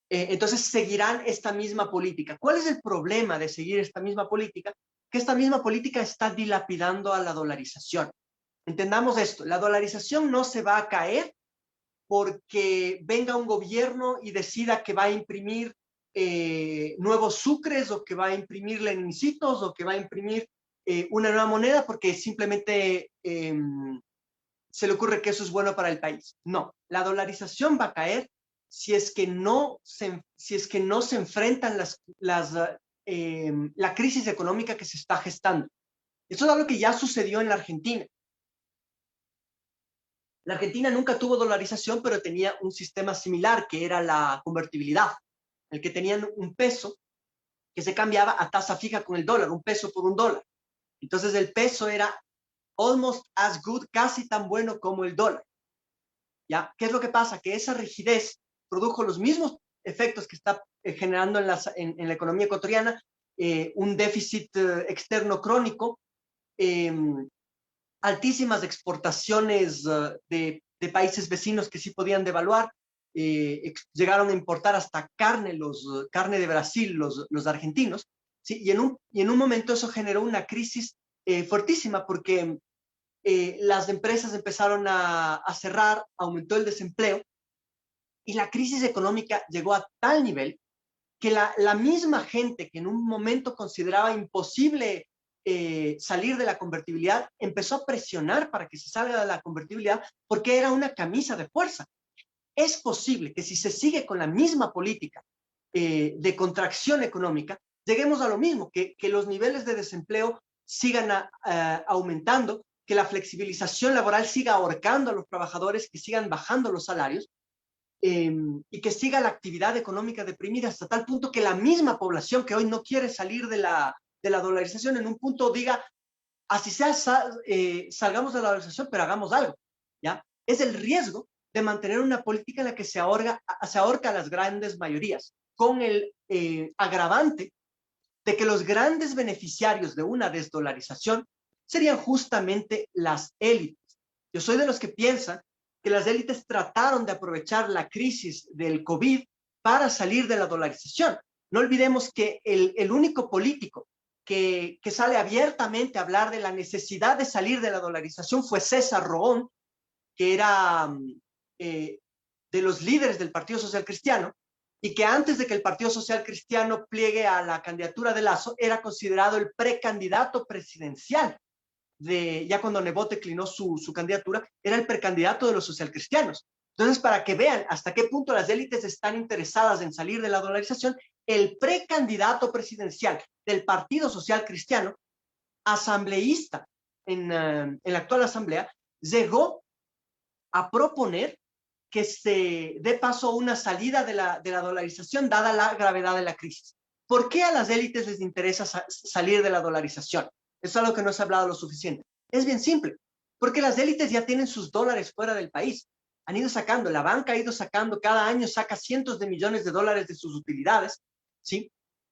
Entonces seguirán esta misma política. ¿Cuál es el problema de seguir esta misma política? Que esta misma política está dilapidando a la dolarización. Entendamos esto, la dolarización no se va a caer porque venga un gobierno y decida que va a imprimir nuevos sucres, o que va a imprimir lenincitos, o que va a imprimir una nueva moneda porque simplemente se le ocurre que eso es bueno para el país. No, la dolarización va a caer si es que no se enfrentan la crisis económica que se está gestando. Eso es algo que ya sucedió en la Argentina. La Argentina nunca tuvo dolarización, pero tenía un sistema similar, que era la convertibilidad, en el que tenían un peso que se cambiaba a tasa fija con el dólar, un peso por un dólar. Entonces el peso era almost as good, casi tan bueno como el dólar. ¿Ya? ¿Qué es lo que pasa? Que esa rigidez produjo los mismos efectos que está generando en la economía ecuatoriana, un déficit externo crónico, altísimas exportaciones de países vecinos que sí podían devaluar, llegaron a importar hasta carne de Brasil, los argentinos, ¿sí? Y en un momento eso generó una crisis fuertísima, porque las empresas empezaron a cerrar, aumentó el desempleo, y la crisis económica llegó a tal nivel que la misma gente que en un momento consideraba imposible salir de la convertibilidad, empezó a presionar para que se salga de la convertibilidad, porque era una camisa de fuerza. Es posible que si se sigue con la misma política de contracción económica, lleguemos a lo mismo, que los niveles de desempleo sigan aumentando, que la flexibilización laboral siga ahorcando a los trabajadores, que sigan bajando los salarios, y que siga la actividad económica deprimida hasta tal punto que la misma población que hoy no quiere salir de la dolarización, en un punto diga, así sea, salgamos de la dolarización, pero hagamos algo, ¿ya? Es el riesgo de mantener una política en la que se ahorca a las grandes mayorías, con el agravante de que los grandes beneficiarios de una desdolarización serían justamente las élites. Yo soy de los que piensan que las élites trataron de aprovechar la crisis del COVID para salir de la dolarización. No olvidemos que el único político que sale abiertamente a hablar de la necesidad de salir de la dolarización fue César Roón, que era de los líderes del Partido Social Cristiano, y que antes de que el Partido Social Cristiano pliegue a la candidatura de Lasso, era considerado el precandidato presidencial ya cuando Nebot declinó su candidatura, era el precandidato de los socialcristianos. Entonces, para que vean hasta qué punto las élites están interesadas en salir de la dolarización, el precandidato presidencial del Partido Social Cristiano, asambleísta en la actual asamblea, llegó a proponer que se dé paso a una salida de la dolarización dada la gravedad de la crisis. ¿Por qué a las élites les interesa salir de la dolarización? Eso es algo que no se ha hablado lo suficiente. Es bien simple, porque las élites ya tienen sus dólares fuera del país. Han ido sacando, la banca ha ido sacando, cada año saca cientos de millones de dólares de sus utilidades, ¿sí?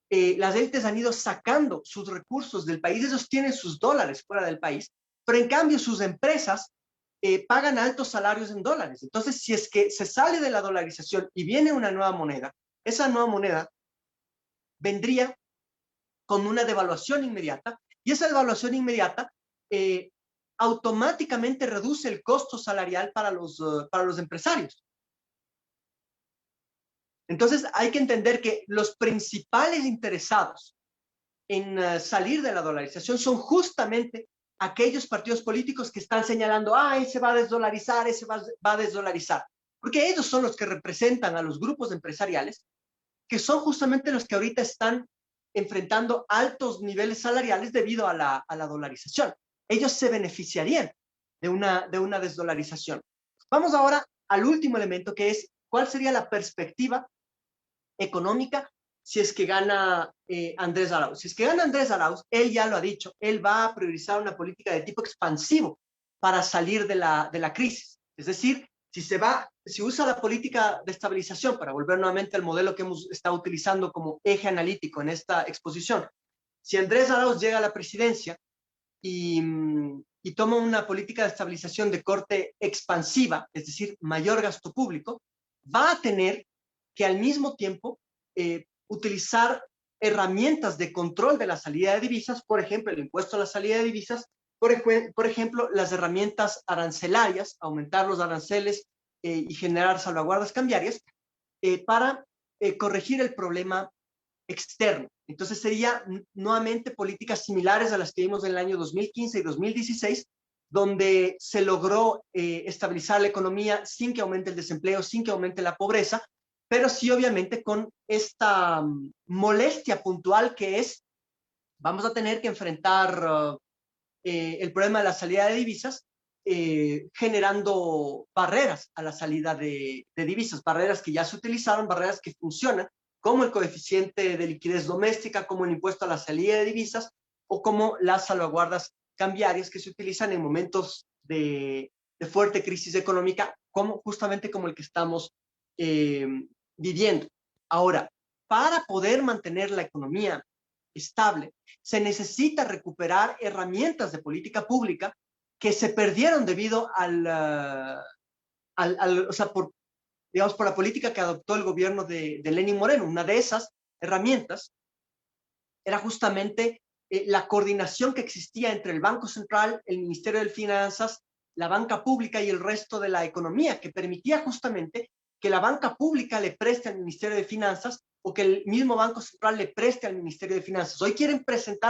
Las élites han ido sacando sus recursos del país, ellos tienen sus dólares fuera del país, pero en cambio sus empresas pagan altos salarios en dólares. Entonces, si es que se sale de la dolarización y viene una nueva moneda, esa nueva moneda vendría con una devaluación inmediata, y esa devaluación inmediata automáticamente reduce el costo salarial para los empresarios. Entonces hay que entender que los principales interesados en salir de la dolarización son justamente aquellos partidos políticos que están señalando, ese va a desdolarizar, ese va a desdolarizar, porque ellos son los que representan a los grupos empresariales, que son justamente los que ahorita están enfrentando altos niveles salariales debido a la dolarización. Ellos se beneficiarían de una desdolarización. Vamos ahora al último elemento, que es cuál sería la perspectiva económica si es que gana Andrés Arauz. Si es que gana Andrés Arauz, él ya lo ha dicho, él va a priorizar una política de tipo expansivo para salir de la crisis. Es decir, si usa la política de estabilización, para volver nuevamente al modelo que hemos estado utilizando como eje analítico en esta exposición, si Andrés Arauz llega a la presidencia y toma una política de estabilización de corte expansiva, es decir, mayor gasto público, va a tener que al mismo tiempo utilizar herramientas de control de la salida de divisas, por ejemplo, el impuesto a la salida de divisas, por ejemplo, las herramientas arancelarias, aumentar los aranceles y generar salvaguardas cambiarias para corregir el problema externo. Entonces sería nuevamente políticas similares a las que vimos en el año 2015 y 2016, donde se logró estabilizar la economía sin que aumente el desempleo, sin que aumente la pobreza, pero sí obviamente con esta molestia puntual que es, vamos a tener que enfrentar el problema de la salida de divisas, generando barreras a la salida de divisas, barreras que ya se utilizaron, barreras que funcionan, como el coeficiente de liquidez doméstica, como el impuesto a la salida de divisas, o como las salvaguardas cambiarias que se utilizan en momentos de fuerte crisis económica, justamente como el que estamos viviendo. Ahora, para poder mantener la economía estable, se necesita recuperar herramientas de política pública que se perdieron debido o sea, por la política que adoptó el gobierno de Lenín Moreno. Una de esas herramientas era justamente la coordinación que existía entre el Banco Central, el Ministerio de Finanzas, la banca pública y el resto de la economía, que permitía justamente que la banca pública le preste al Ministerio de Finanzas o que el mismo Banco Central le preste al Ministerio de Finanzas. Hoy quieren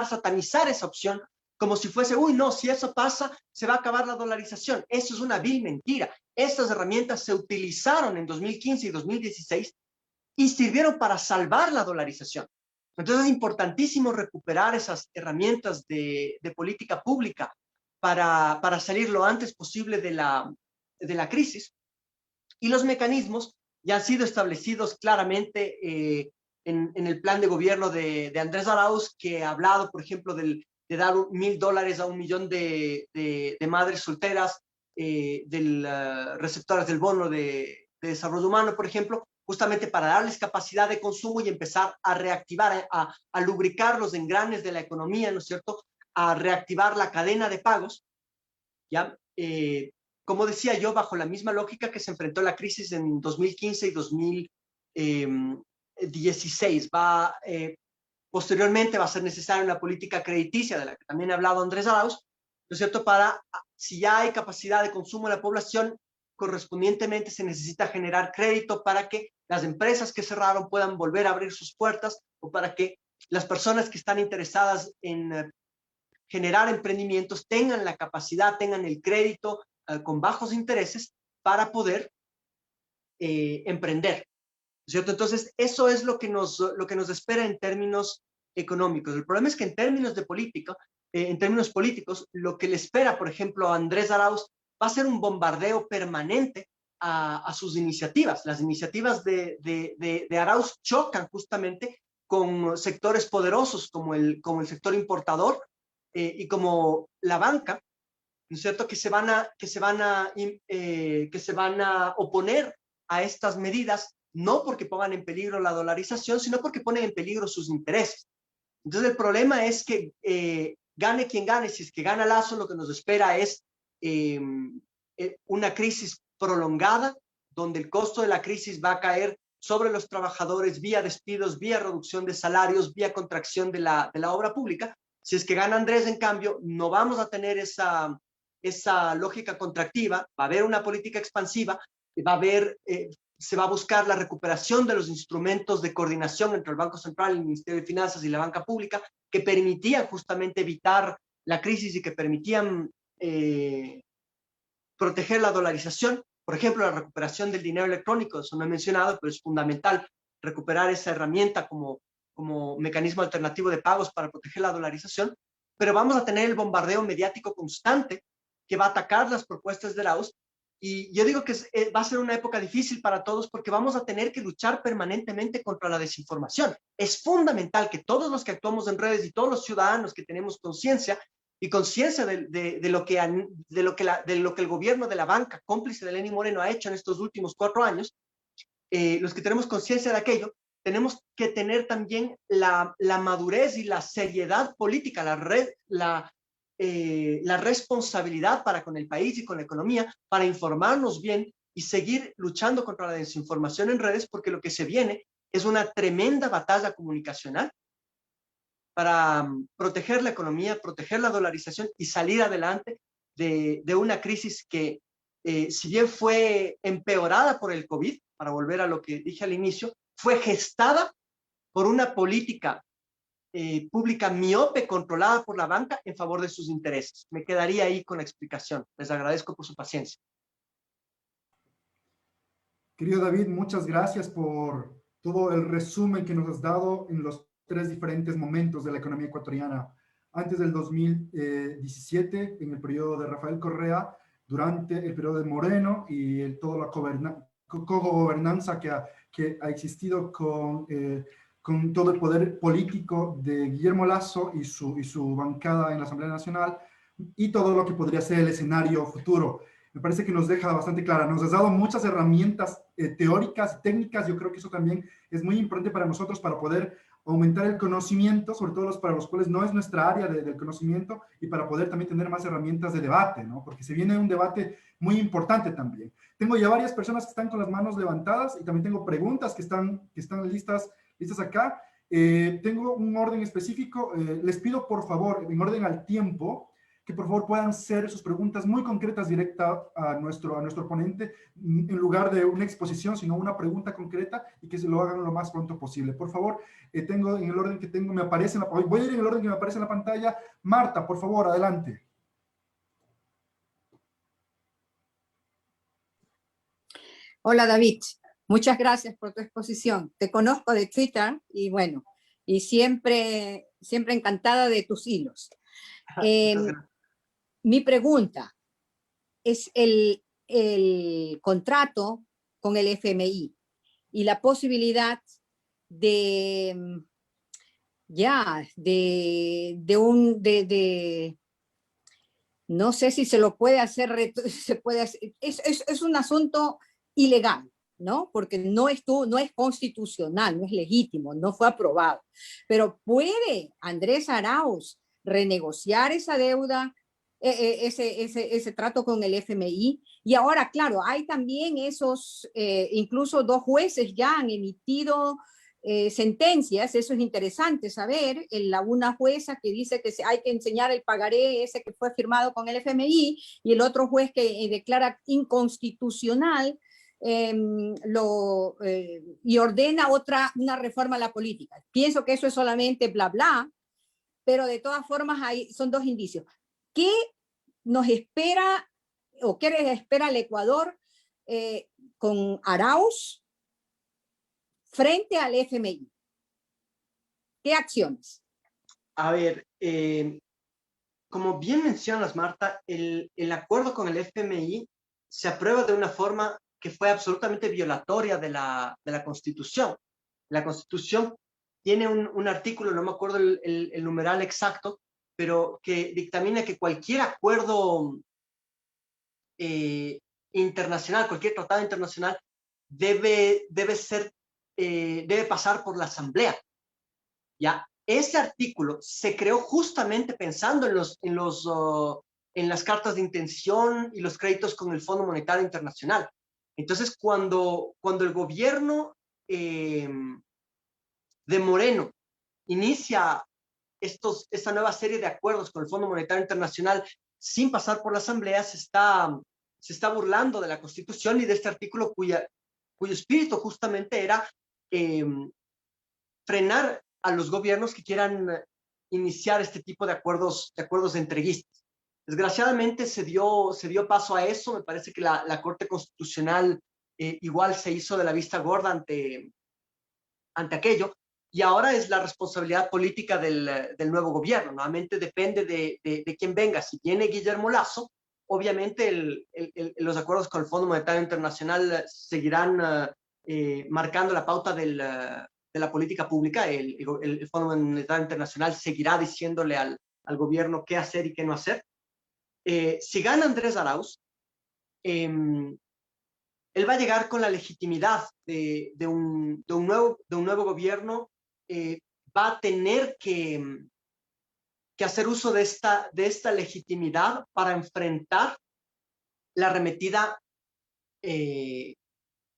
satanizar esa opción como si fuese, no, si eso pasa, se va a acabar la dolarización. Eso es una vil mentira. Estas herramientas se utilizaron en 2015 y 2016 y sirvieron para salvar la dolarización. Entonces es importantísimo recuperar esas herramientas de política pública para salir lo antes posible de la crisis. Y los mecanismos ya han sido establecidos claramente en el plan de gobierno de Andrés Arauz, que ha hablado, por ejemplo, de dar $1,000 a 1 millón de madres solteras, receptoras del bono de desarrollo humano, por ejemplo, justamente para darles capacidad de consumo y empezar a reactivar, a lubricar los engranes de la economía, ¿no es cierto?, a reactivar la cadena de pagos, ¿ya? Como decía yo, bajo la misma lógica que se enfrentó la crisis en 2015 y 2016. Posteriormente va a ser necesaria una política crediticia, de la que también ha hablado Andrés Arauz, ¿no es cierto?, para, si ya hay capacidad de consumo en la población, correspondientemente se necesita generar crédito para que las empresas que cerraron puedan volver a abrir sus puertas, o para que las personas que están interesadas en generar emprendimientos, tengan la capacidad, tengan el crédito con bajos intereses para poder emprender, ¿cierto? Entonces, eso es lo que nos espera en términos económicos. El problema es que en términos de política, en términos políticos, lo que le espera, por ejemplo, a Andrés Arauz va a ser un bombardeo permanente a sus iniciativas. Las iniciativas de Arauz chocan justamente con sectores poderosos como el sector importador y como la banca, ¿no es cierto?, que se van a oponer a estas medidas, no porque pongan en peligro la dolarización, sino porque ponen en peligro sus intereses. Entonces el problema es que gane quien gane, si es que gana Lasso, lo que nos espera es una crisis prolongada, donde el costo de la crisis va a caer sobre los trabajadores vía despidos, vía reducción de salarios, vía contracción de la obra pública. Si es que gana Andrés, en cambio, no vamos a tener esa lógica contractiva, va a haber una política expansiva, va a haber, se va a buscar la recuperación de los instrumentos de coordinación entre el Banco Central, el Ministerio de Finanzas y la banca pública, que permitían justamente evitar la crisis y que permitían proteger la dolarización. Por ejemplo, la recuperación del dinero electrónico, eso no he mencionado, pero es fundamental recuperar esa herramienta como mecanismo alternativo de pagos para proteger la dolarización. Pero vamos a tener el bombardeo mediático constante que va a atacar las propuestas de Arauz. Y yo digo que va a ser una época difícil para todos porque vamos a tener que luchar permanentemente contra la desinformación. Es fundamental que todos los que actuamos en redes y todos los ciudadanos que tenemos conciencia y conciencia de lo que el gobierno de la banca, cómplice de Lenín Moreno, ha hecho en estos últimos 4 años, los que tenemos conciencia de aquello, tenemos que tener también la madurez y la seriedad política, la responsabilidad para con el país y con la economía, para informarnos bien y seguir luchando contra la desinformación en redes, porque lo que se viene es una tremenda batalla comunicacional para proteger la economía, proteger la dolarización y salir adelante de una crisis que, si bien fue empeorada por el COVID, para volver a lo que dije al inicio, fue gestada por una política pública miope controlada por la banca en favor de sus intereses. Me quedaría ahí con la explicación. Les agradezco por su paciencia. Querido David, muchas gracias por todo el resumen que nos has dado en los 3 diferentes momentos de la economía ecuatoriana. Antes del 2017, en el periodo de Rafael Correa, durante el periodo de Moreno y toda la cogobernanza que ha existido con todo el poder político de Guillermo Lasso y su bancada en la Asamblea Nacional, y todo lo que podría ser el escenario futuro. Me parece que nos deja bastante clara. Nos has dado muchas herramientas teóricas, técnicas. Yo creo que eso también es muy importante para nosotros para poder aumentar el conocimiento, sobre todo para los cuales no es nuestra área del conocimiento, y para poder también tener más herramientas de debate, ¿no? Porque se viene un debate muy importante también. Tengo ya varias personas que están con las manos levantadas y también tengo preguntas que están listas acá. Tengo un orden específico. Les pido, por favor, en orden al tiempo, que por favor puedan ser sus preguntas muy concretas directa a nuestro ponente, en lugar de una exposición, sino una pregunta concreta, y que se lo hagan lo más pronto posible. Por favor, tengo en el orden que tengo, voy a ir en el orden que me aparece en la pantalla. Marta, por favor, adelante. Hola David, muchas gracias por tu exposición. Te conozco de Twitter y bueno, y siempre encantada de tus hilos. Mi pregunta es el contrato con el FMI y la posibilidad de no sé si se lo puede hacer, es un asunto ilegal, ¿no? Porque no es constitucional, no es legítimo, no fue aprobado. Pero ¿puede Andrés Arauz renegociar esa deuda, ese trato con el FMI? Y ahora, claro, hay también incluso 2 jueces ya han emitido sentencias. Eso es interesante saber. Una jueza que dice que hay que enseñar el pagaré ese que fue firmado con el FMI, y el otro juez que declara inconstitucional y ordena una reforma a la política. Pienso que eso es solamente bla bla, pero de todas formas son dos indicios. ¿Qué nos espera o qué les espera el Ecuador con Arauz frente al FMI? ¿Qué acciones? A ver, como bien mencionas, Marta, el acuerdo con el FMI se aprueba de una forma que fue absolutamente violatoria de la Constitución. La Constitución tiene un artículo, no me acuerdo el numeral exacto, pero que dictamina que cualquier acuerdo internacional, cualquier tratado internacional, debe pasar por la Asamblea. ¿Ya? Ese artículo se creó justamente pensando en las cartas de intención y los créditos con el Fondo Monetario Internacional. Entonces, cuando el gobierno de Moreno inicia esta nueva serie de acuerdos con el Fondo Monetario Internacional sin pasar por la Asamblea, se está burlando de la Constitución y de este artículo cuyo espíritu justamente era frenar a los gobiernos que quieran iniciar este tipo de acuerdos entreguistas. Desgraciadamente se dio paso a eso. Me parece que la Corte Constitucional igual se hizo de la vista gorda ante aquello, y ahora es la responsabilidad política del nuevo gobierno. Nuevamente depende de quién venga. Si viene Guillermo Lasso, obviamente los acuerdos con el Fondo Monetario Internacional seguirán marcando la pauta de la política pública. El Fondo Monetario Internacional seguirá diciéndole al gobierno qué hacer y qué no hacer. Si gana Andrés Arauz, él va a llegar con la legitimidad de un nuevo gobierno. Va a tener que hacer uso de esta legitimidad para enfrentar la arremetida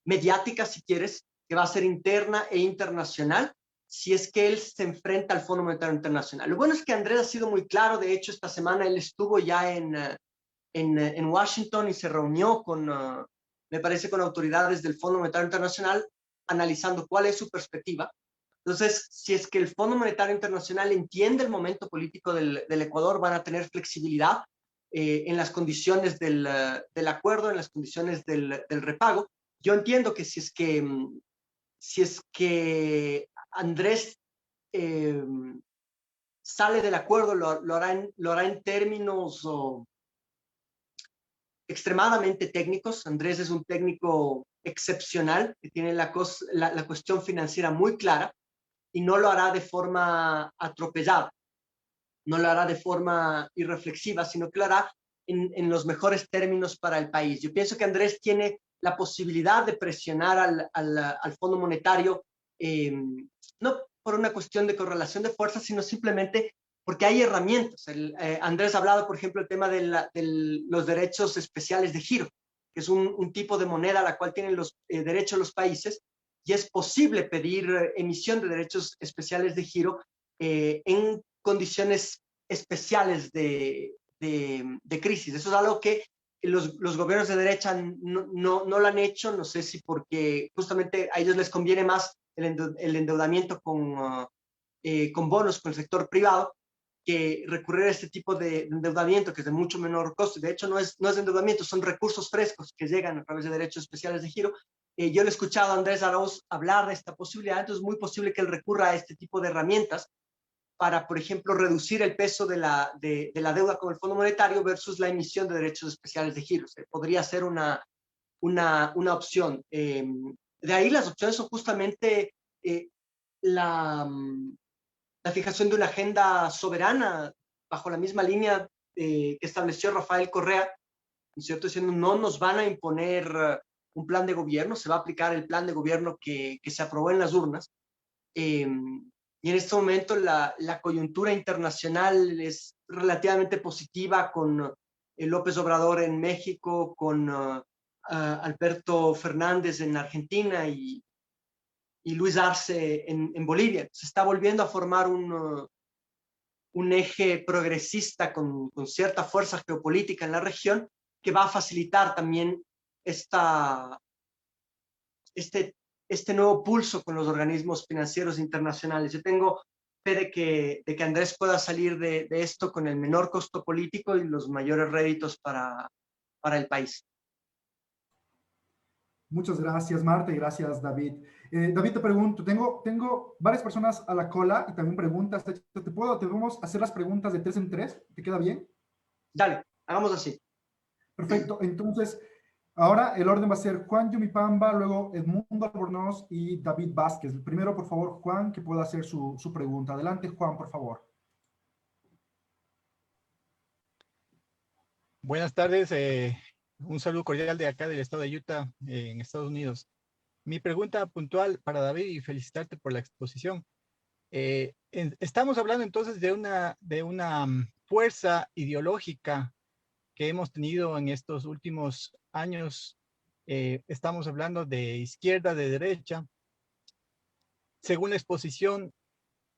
mediática, si quieres, que va a ser interna e internacional, si es que él se enfrenta al Fondo Monetario Internacional. Lo bueno es que Andrés ha sido muy claro. De hecho, esta semana él estuvo ya en Washington y se reunió me parece, con autoridades del Fondo Monetario Internacional, analizando cuál es su perspectiva. Entonces, si es que el Fondo Monetario Internacional entiende el momento político del Ecuador, van a tener flexibilidad en las condiciones del acuerdo, en las condiciones del repago. Yo entiendo que si es que Andrés sale del acuerdo, lo hará en términos extremadamente técnicos. Andrés es un técnico excepcional que tiene la cuestión financiera muy clara, y no lo hará de forma atropellada, no lo hará de forma irreflexiva, sino que lo hará en los mejores términos para el país. Yo pienso que Andrés tiene la posibilidad de presionar al Fondo Monetario, no por una cuestión de correlación de fuerzas, sino simplemente porque hay herramientas. Andrés ha hablado, por ejemplo, el tema de los derechos especiales de giro, que es un tipo de moneda a la cual tienen los derechos los países, y es posible pedir emisión de derechos especiales de giro en condiciones especiales de crisis. Eso es algo que los gobiernos de derecha no lo han hecho. No sé si porque justamente a ellos les conviene más el endeudamiento con bonos con el sector privado, que recurrir a este tipo de endeudamiento, que es de mucho menor costo. De hecho, no es endeudamiento, son recursos frescos que llegan a través de derechos especiales de giro. Yo le he escuchado a Andrés Arauz hablar de esta posibilidad. Entonces es muy posible que él recurra a este tipo de herramientas para, por ejemplo, reducir el peso de la deuda con el Fondo Monetario versus la emisión de derechos especiales de giro. Podría ser una opción. De ahí las opciones son justamente la fijación de una agenda soberana bajo la misma línea que estableció Rafael Correa, ¿no es cierto? Diciendo, no nos van a imponer un plan de gobierno, se va a aplicar el plan de gobierno que se aprobó en las urnas. Y en este momento la coyuntura internacional es relativamente positiva, con López Obrador en México, con Alberto Fernández en Argentina y Luis Arce en Bolivia. Se está volviendo a formar un eje progresista con cierta fuerza geopolítica en la región, que va a facilitar también este nuevo pulso con los organismos financieros internacionales. Yo tengo fe de que Andrés pueda salir de esto con el menor costo político y los mayores réditos para el país. Muchas gracias, Marta, y gracias, David. David, te pregunto, tengo varias personas a la cola y también preguntas. ¿Te podemos hacer las preguntas de 3 en 3? ¿Te queda bien? Dale, hagamos así. Perfecto. Entonces, ahora el orden va a ser Juan Yumipamba, luego Edmundo Albornoz y David Vázquez. Primero, por favor, Juan, que pueda hacer su pregunta. Adelante, Juan, por favor. Buenas tardes, un saludo cordial de acá del estado de Utah, en Estados Unidos. Mi pregunta puntual para David y felicitarte por la exposición. Estamos hablando entonces de una fuerza ideológica que hemos tenido en estos últimos años. Estamos hablando de izquierda, de derecha. Según la exposición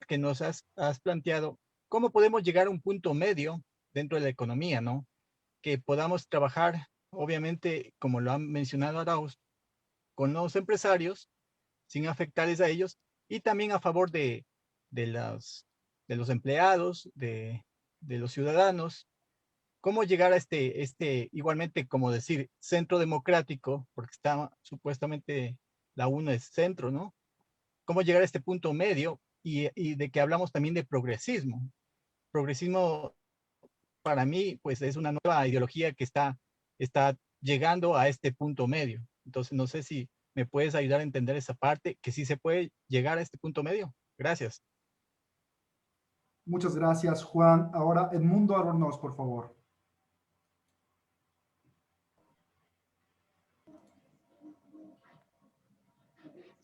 que nos has planteado, ¿cómo podemos llegar a un punto medio dentro de la economía, ¿no? Que podamos trabajar, obviamente, como lo han mencionado Arauz, con los empresarios, sin afectarles a ellos, y también a favor de los empleados, de los ciudadanos. ¿Cómo llegar a igualmente, como decir, centro democrático, porque está supuestamente la UNO es centro, ¿no? ¿Cómo llegar a este punto medio y de que hablamos también de progresismo? Progresismo para mí, pues es una nueva ideología que está llegando a este punto medio. Entonces, no sé si me puedes ayudar a entender esa parte, que sí se puede llegar a este punto medio. Gracias. Muchas gracias, Juan. Ahora, Edmundo Albornoz, por favor.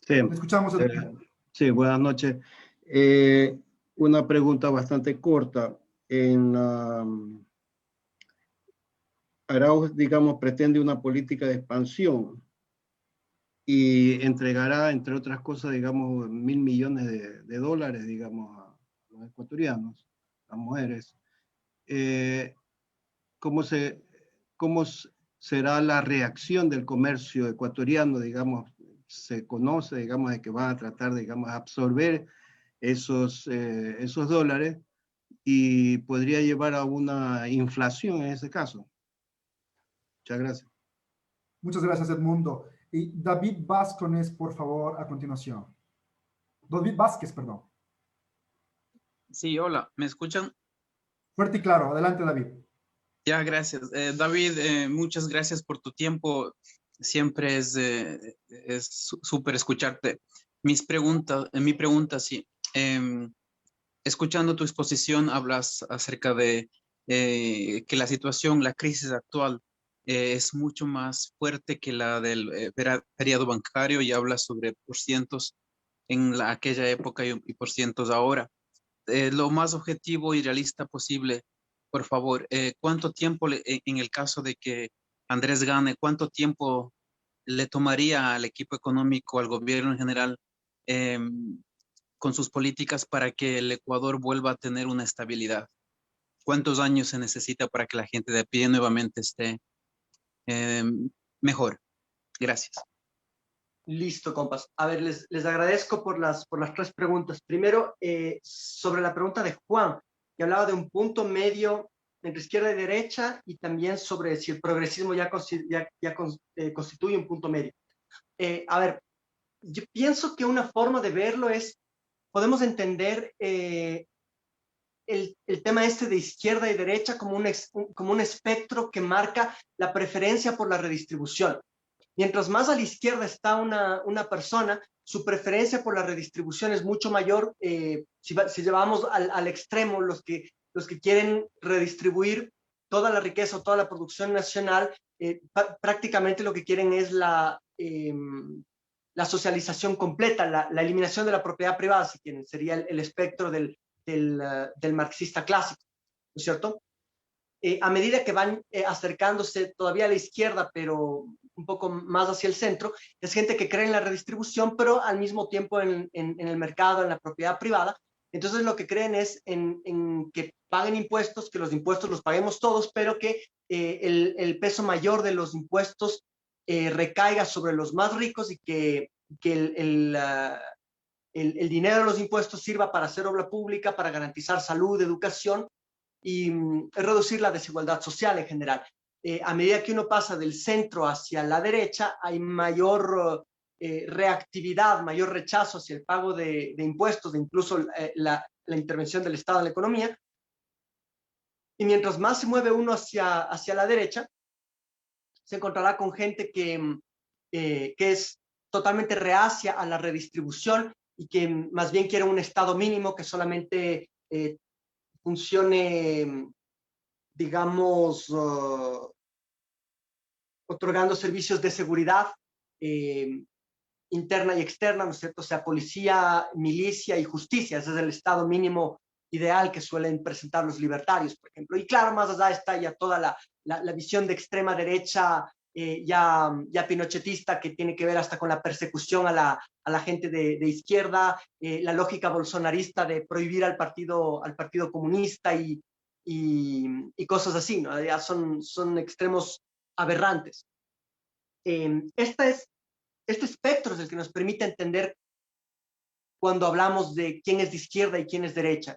Sí, Te escuchamos, Edmundo. sí, buenas noches. Una pregunta bastante corta. Arauz, digamos, pretende una política de expansión y entregará, entre otras cosas, digamos, 1.000 millones de dólares, digamos, a los ecuatorianos, a mujeres. ¿Cómo será la reacción del comercio ecuatoriano, digamos? Se conoce, digamos, de que van a tratar, digamos, de absorber esos dólares y podría llevar a una inflación en ese caso. Muchas gracias. Muchas gracias, Edmundo. Y David Vázquez, por favor, a continuación. David Vázquez, perdón. Sí, hola, ¿me escuchan? Fuerte y claro. Adelante, David. Ya, gracias. David, muchas gracias por tu tiempo. Siempre es súper escucharte. Mi pregunta, sí. Escuchando tu exposición, hablas acerca de que la situación, la crisis actual, es mucho más fuerte que la del periodo bancario y hablas sobre porcientos en aquella época y porcientos ahora. Lo más objetivo y realista posible, por favor. ¿Cuánto tiempo, en el caso de que Andrés gane, cuánto tiempo le tomaría al equipo económico, al gobierno en general, con sus políticas para que el Ecuador vuelva a tener una estabilidad? ¿Cuántos años se necesita para que la gente de pie nuevamente esté mejor? Gracias. Listo, compas. A ver, les agradezco por las 3 preguntas. Primero, sobre la pregunta de Juan, que hablaba de un punto medio entre izquierda y derecha, y también sobre si el progresismo ya constituye un punto medio. A ver, yo pienso que una forma de verlo es, podemos entender el tema este de izquierda y derecha como un espectro que marca la preferencia por la redistribución. Mientras más a la izquierda está una persona, su preferencia por la redistribución es mucho mayor. Si llevamos al extremo, los que quieren redistribuir toda la riqueza o toda la producción nacional, prácticamente lo que quieren es la socialización completa, la eliminación de la propiedad privada, si quieren. Sería el espectro del marxista clásico, ¿no es cierto? A medida que van acercándose todavía a la izquierda, pero un poco más hacia el centro, es gente que cree en la redistribución, pero al mismo tiempo en el mercado, en la propiedad privada. Entonces lo que creen es en que paguen impuestos, que los impuestos los paguemos todos, pero que el peso mayor de los impuestos recaiga sobre los más ricos y que el dinero de los impuestos sirva para hacer obra pública, para garantizar salud, educación y reducir la desigualdad social en general. A medida que uno pasa del centro hacia la derecha, hay mayor reactividad, mayor rechazo hacia el pago de impuestos, de incluso la intervención del Estado en la economía. Y mientras más se mueve uno hacia la derecha, se encontrará con gente que es totalmente reacia a la redistribución y que más bien quiere un Estado mínimo que solamente funcione, digamos, otorgando servicios de seguridad interna y externa, ¿no es cierto? O sea, policía, milicia y justicia. Ese es el Estado mínimo ideal que suelen presentar los libertarios, por ejemplo. Y claro, más allá está ya toda la visión de extrema derecha, ya pinochetista, que tiene que ver hasta con la persecución a la gente de izquierda, la lógica bolsonarista de prohibir al partido comunista y cosas así, ¿no? Ya son extremos aberrantes. Este espectro es el que nos permite entender cuando hablamos de quién es de izquierda y quién es derecha,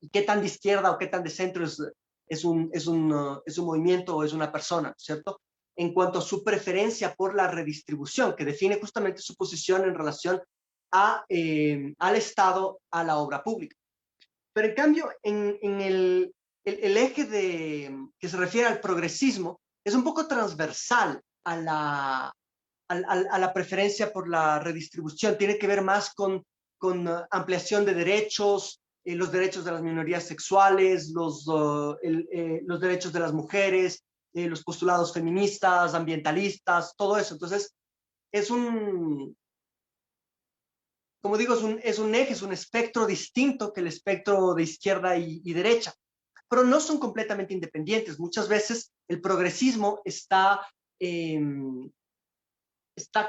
y qué tan de izquierda o qué tan de centro es un movimiento o es una persona, ¿cierto? En cuanto a su preferencia por la redistribución, que define justamente su posición en relación al Estado, a la obra pública. Pero en cambio, en el eje que se refiere al progresismo es un poco transversal a la preferencia por la redistribución. Tiene que ver más con ampliación de derechos, los derechos de las minorías sexuales, los derechos de las mujeres, los postulados feministas, ambientalistas, todo eso. Entonces, como digo, es un eje, es un espectro distinto que el espectro de izquierda y derecha, pero no son completamente independientes. Muchas veces el progresismo está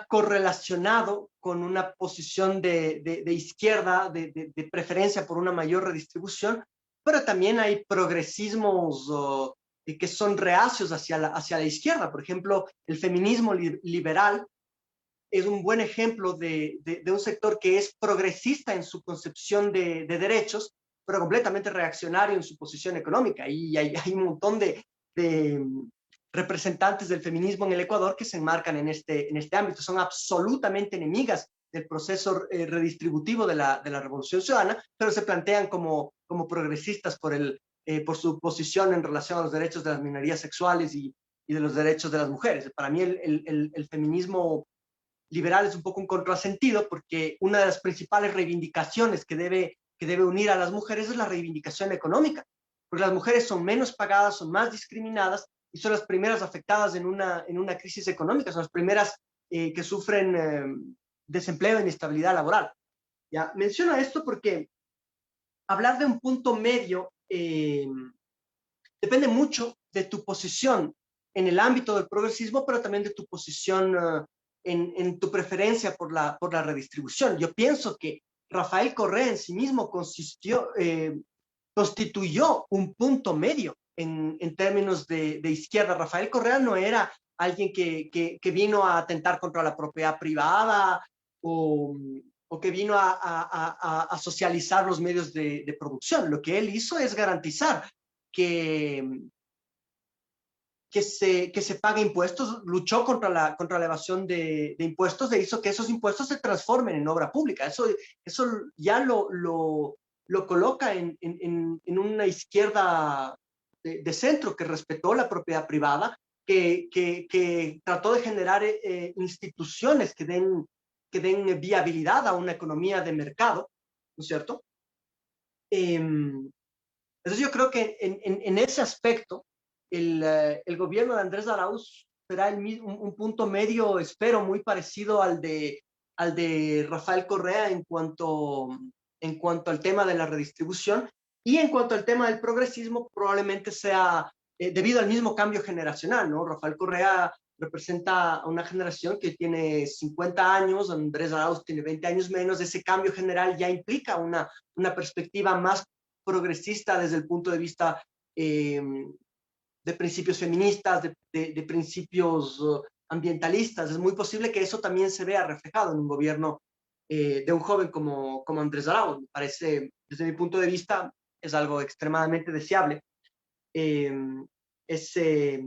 correlacionado con una posición de izquierda, de preferencia por una mayor redistribución, pero también hay progresismos que son reacios hacia la izquierda. Por ejemplo, el feminismo liberal es un buen ejemplo de un sector que es progresista en su concepción de derechos, pero completamente reaccionario en su posición económica. Y hay un montón de representantes del feminismo en el Ecuador que se enmarcan en este ámbito. Son absolutamente enemigas del proceso redistributivo de la Revolución Ciudadana, pero se plantean como progresistas por su posición en relación a los derechos de las minorías sexuales y de los derechos de las mujeres. Para mí el feminismo liberal es un poco un contrasentido, porque una de las principales reivindicaciones que debe unir a las mujeres es la reivindicación económica, porque las mujeres son menos pagadas, son más discriminadas y son las primeras afectadas en una crisis económica, son las primeras que sufren desempleo e inestabilidad laboral. ¿Ya? Menciono esto porque hablar de un punto medio depende mucho de tu posición en el ámbito del progresismo, pero también de tu posición en tu preferencia por la redistribución. Yo pienso que Rafael Correa en sí mismo constituyó un punto medio en términos de izquierda. Rafael Correa no era alguien que vino a atentar contra la propiedad privada o que vino a socializar los medios de producción. Lo que él hizo es garantizar que se pague impuestos, luchó contra la evasión de impuestos e hizo que esos impuestos se transformen en obra pública. Eso ya lo coloca en una izquierda de centro que respetó la propiedad privada, que trató de generar instituciones que den viabilidad a una economía de mercado, ¿no es cierto? Entonces yo creo que en ese aspecto el gobierno de Andrés Arauz será un punto medio, espero, muy parecido al de Rafael Correa en cuanto al tema de la redistribución, y en cuanto al tema del progresismo probablemente sea debido al mismo cambio generacional, ¿no? Rafael Correa representa a una generación que tiene 50 años, Andrés Arauz tiene 20 años menos. Ese cambio general ya implica una perspectiva más progresista desde el punto de vista de principios feministas, de principios ambientalistas. Es muy posible que eso también se vea reflejado en un gobierno de un joven como Andrés Arauz. Me parece, desde mi punto de vista, es algo extremadamente deseable. Ese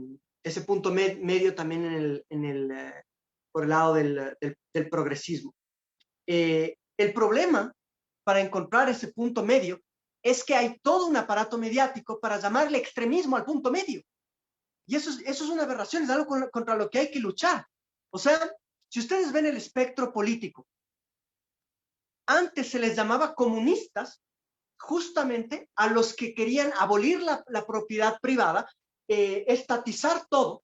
punto medio también por el lado del progresismo. El problema para encontrar ese punto medio es que hay todo un aparato mediático para llamarle extremismo al punto medio. Y eso es una aberración, es algo contra lo que hay que luchar. O sea, si ustedes ven el espectro político, antes se les llamaba comunistas justamente a los que querían abolir la propiedad privada, estatizar todo,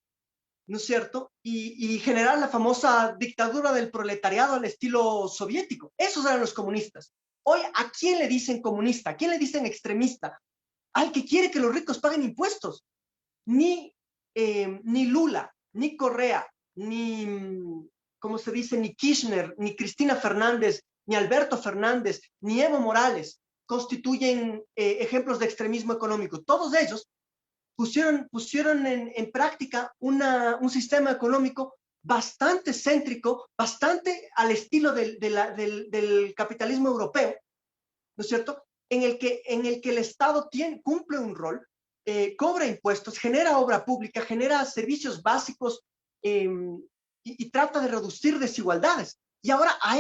¿no es cierto? Y generar la famosa dictadura del proletariado al estilo soviético. Esos eran los comunistas. Hoy, ¿a quién le dicen comunista? ¿A quién le dicen extremista? Al que quiere que los ricos paguen impuestos. Ni Lula, ni Correa, ni, ¿cómo se dice? Ni Kirchner, ni Cristina Fernández, ni Alberto Fernández, ni Evo Morales constituyen ejemplos de extremismo económico. Todos ellos pusieron en práctica un sistema económico bastante céntrico, bastante al estilo del capitalismo europeo, ¿no es cierto? En el que el Estado cumple un rol, cobra impuestos, genera obra pública, genera servicios básicos y trata de reducir desigualdades. Y ahora a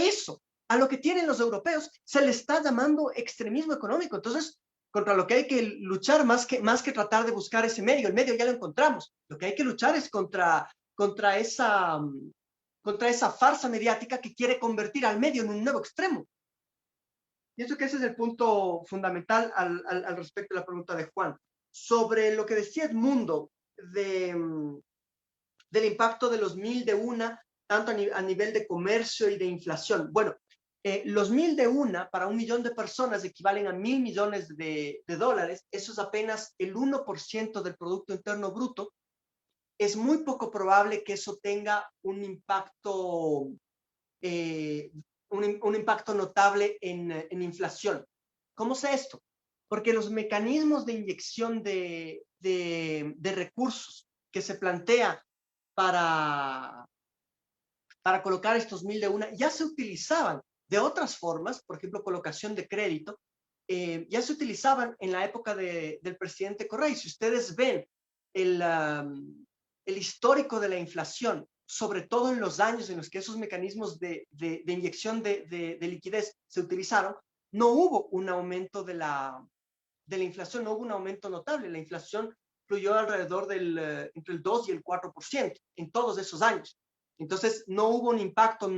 lo que tienen los europeos, se le está llamando extremismo económico. Entonces, contra lo que hay que luchar más que tratar de buscar ese medio. El medio ya lo encontramos. Lo que hay que luchar es contra esa farsa mediática que quiere convertir al medio en un nuevo extremo. Pienso que ese es el punto fundamental al respecto de la pregunta de Juan. Sobre lo que decía Edmundo del impacto de los 1000 de una, tanto a nivel de comercio y de inflación. Bueno, los 1000 de una para 1 millón de personas equivalen a 1000 millones de dólares. Eso es apenas el 1% del Producto Interno Bruto. Es muy poco probable que eso tenga un impacto notable en inflación. ¿Cómo sé esto? Porque los mecanismos de inyección de recursos que se plantea para colocar estos 1000 de una ya se utilizaban de otras formas, por ejemplo, colocación de crédito, ya se utilizaban en la época del presidente Correa. Y si ustedes ven el histórico de la inflación, sobre todo en los años en los que esos mecanismos de inyección de liquidez se utilizaron, no hubo un aumento de la inflación, no hubo un aumento notable. La inflación fluyó alrededor entre el 2 y el 4% en todos esos años. Entonces, no hubo un impacto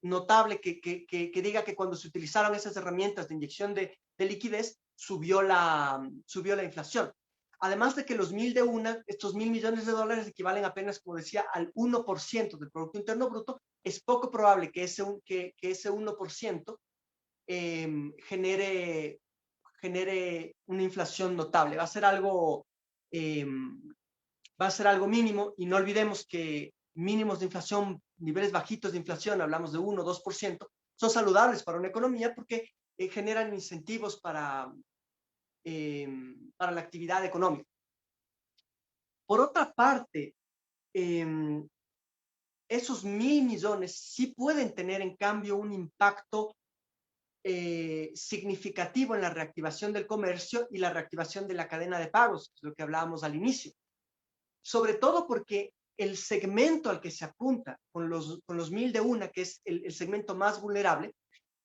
notable que diga que cuando se utilizaron esas herramientas de inyección de liquidez, subió la inflación. Además de que los 1000 de una, estos 1000 millones de dólares equivalen apenas, como decía, al 1% del Producto Interno Bruto. Es poco probable que ese 1% genere una inflación notable. Va a ser algo mínimo, y no olvidemos que mínimos de inflación, niveles bajitos de inflación, hablamos de 1 o 2%, son saludables para una economía porque generan incentivos para la actividad económica. Por otra parte, esos 1000 millones sí pueden tener en cambio un impacto significativo en la reactivación del comercio y la reactivación de la cadena de pagos, es lo que hablábamos al inicio. Sobre todo porque el segmento al que se apunta con los 1000 de una, que es el segmento más vulnerable,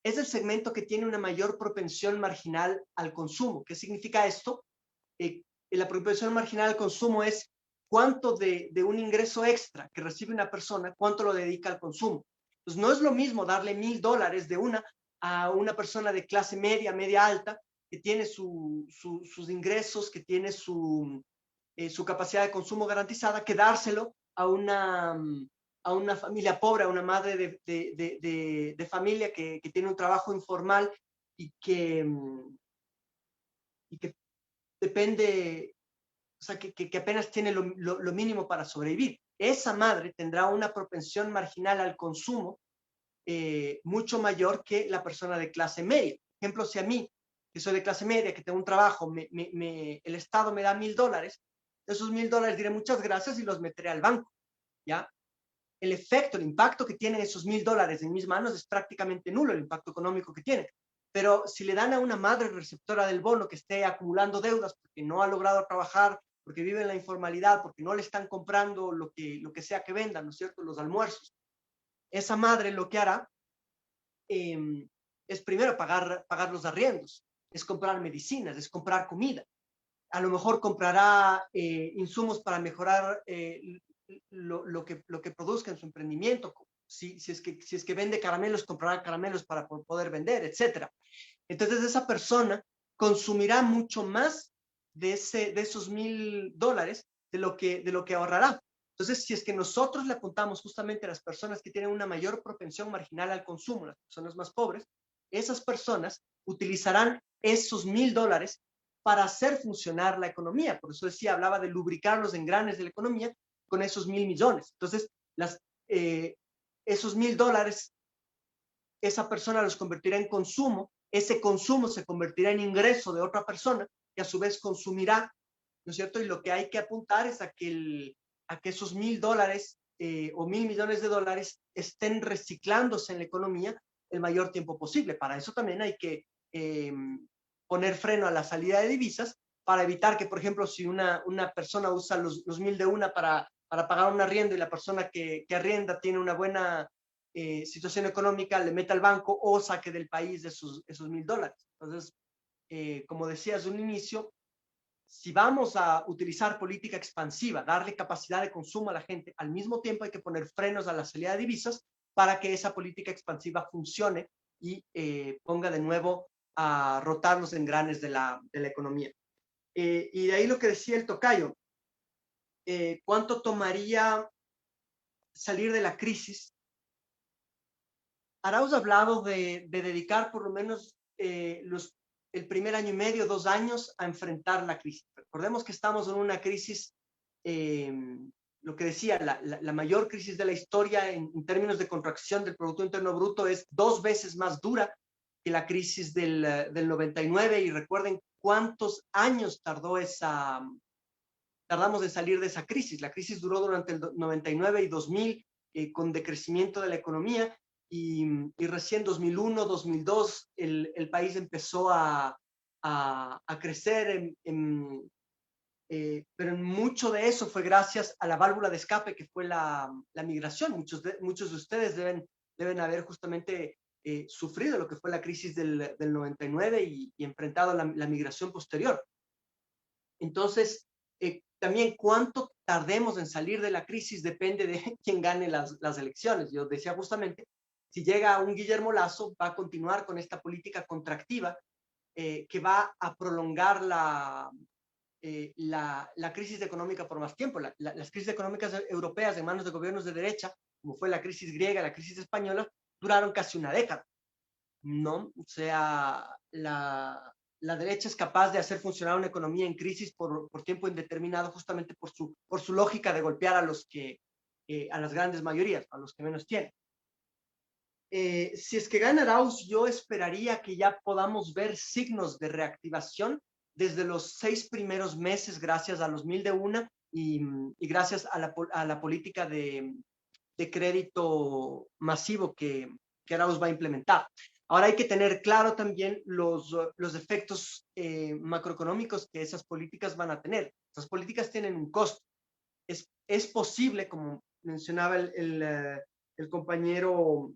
es el segmento que tiene una mayor propensión marginal al consumo. ¿Qué significa esto? La propensión marginal al consumo es cuánto de un ingreso extra que recibe una persona, cuánto lo dedica al consumo. Entonces, no es lo mismo darle $1000 de una a una persona de clase media, media alta, que tiene sus ingresos, que tiene su capacidad de consumo garantizada, que dárselo a una familia pobre, a una madre de familia que tiene un trabajo informal y que depende, o sea, que apenas tiene lo mínimo para sobrevivir. Esa madre tendrá una propensión marginal al consumo mucho mayor que la persona de clase media. Por ejemplo, si a mí, que soy de clase media, que tengo un trabajo, el Estado me da $1000, esos $1000 diré muchas gracias y los meteré al banco, ¿ya? el efecto, el impacto que tienen esos $1,000 en mis manos es prácticamente nulo, el impacto económico que tiene. Pero si le dan a una madre receptora del bono que esté acumulando deudas porque no ha logrado trabajar, porque vive en la informalidad, porque no le están comprando lo que sea que vendan, ¿no es cierto?, los almuerzos, esa madre lo que hará es primero pagar los arriendos, es comprar medicinas, es comprar comida. A lo mejor comprará insumos para mejorar lo que produzca en su emprendimiento. Si es que vende caramelos, comprará caramelos para poder vender, etc. Entonces esa persona consumirá mucho más de esos $1,000 de lo que ahorrará. Entonces, si es que nosotros le apuntamos justamente a las personas que tienen una mayor propensión marginal al consumo, las personas más pobres, esas personas utilizarán esos $1,000 para hacer funcionar la economía. Por eso decía, hablaba de lubricar los engranes de la economía con esos 1,000 millones. Entonces, esos $1,000, esa persona los convertirá en consumo, ese consumo se convertirá en ingreso de otra persona que a su vez consumirá, ¿no es cierto? Y lo que hay que apuntar es a que esos $1,000 o $1,000 millones de dólares estén reciclándose en la economía el mayor tiempo posible. Para eso también hay que poner freno a la salida de divisas para evitar que, por ejemplo, si una persona usa los 1,000 de una para pagar un arriendo y la persona que arrienda tiene una buena situación económica, le meta al banco o saque del país esos $1,000. Entonces, como decías un inicio, si vamos a utilizar política expansiva, darle capacidad de consumo a la gente, al mismo tiempo hay que poner frenos a la salida de divisas para que esa política expansiva funcione y ponga de nuevo a rotar los engranes de la economía. Y de ahí lo que decía el tocayo, ¿cuánto tomaría salir de la crisis? Arauz ha hablado de dedicar por lo menos el primer año y medio, 2 años a enfrentar la crisis. Recordemos que estamos en una crisis, lo que decía, la mayor crisis de la historia en términos de contracción del Producto Interno Bruto es 2 veces más dura que la crisis del 99, y recuerden cuántos años tardamos en salir de esa crisis. La crisis duró durante el 99 y 2000 con decrecimiento de la economía, y recién 2001, 2002 el país empezó a crecer, pero en mucho de eso fue gracias a la válvula de escape que fue la migración. Muchos de ustedes deben haber justamente sufrido lo que fue la crisis del 99 y enfrentado la migración posterior. Entonces, también cuánto tardemos en salir de la crisis depende de quién gane las elecciones. Yo decía justamente, si llega un Guillermo Lasso, va a continuar con esta política contractiva que va a prolongar la crisis económica por más tiempo. Las crisis económicas europeas en manos de gobiernos de derecha, como fue la crisis griega, la crisis española, duraron casi una década, ¿no? O sea, la derecha es capaz de hacer funcionar una economía en crisis por tiempo indeterminado, justamente por su lógica de golpear a las grandes mayorías, a los que menos tienen. Si es que gana Arauz, yo esperaría que ya podamos ver signos de reactivación desde los 6 primeros meses, gracias a los 1,000 de una y gracias a la política de crédito masivo que Arauz va a implementar. Ahora hay que tener claro también los efectos macroeconómicos que esas políticas van a tener. Esas políticas tienen un costo. Es posible, como mencionaba el compañero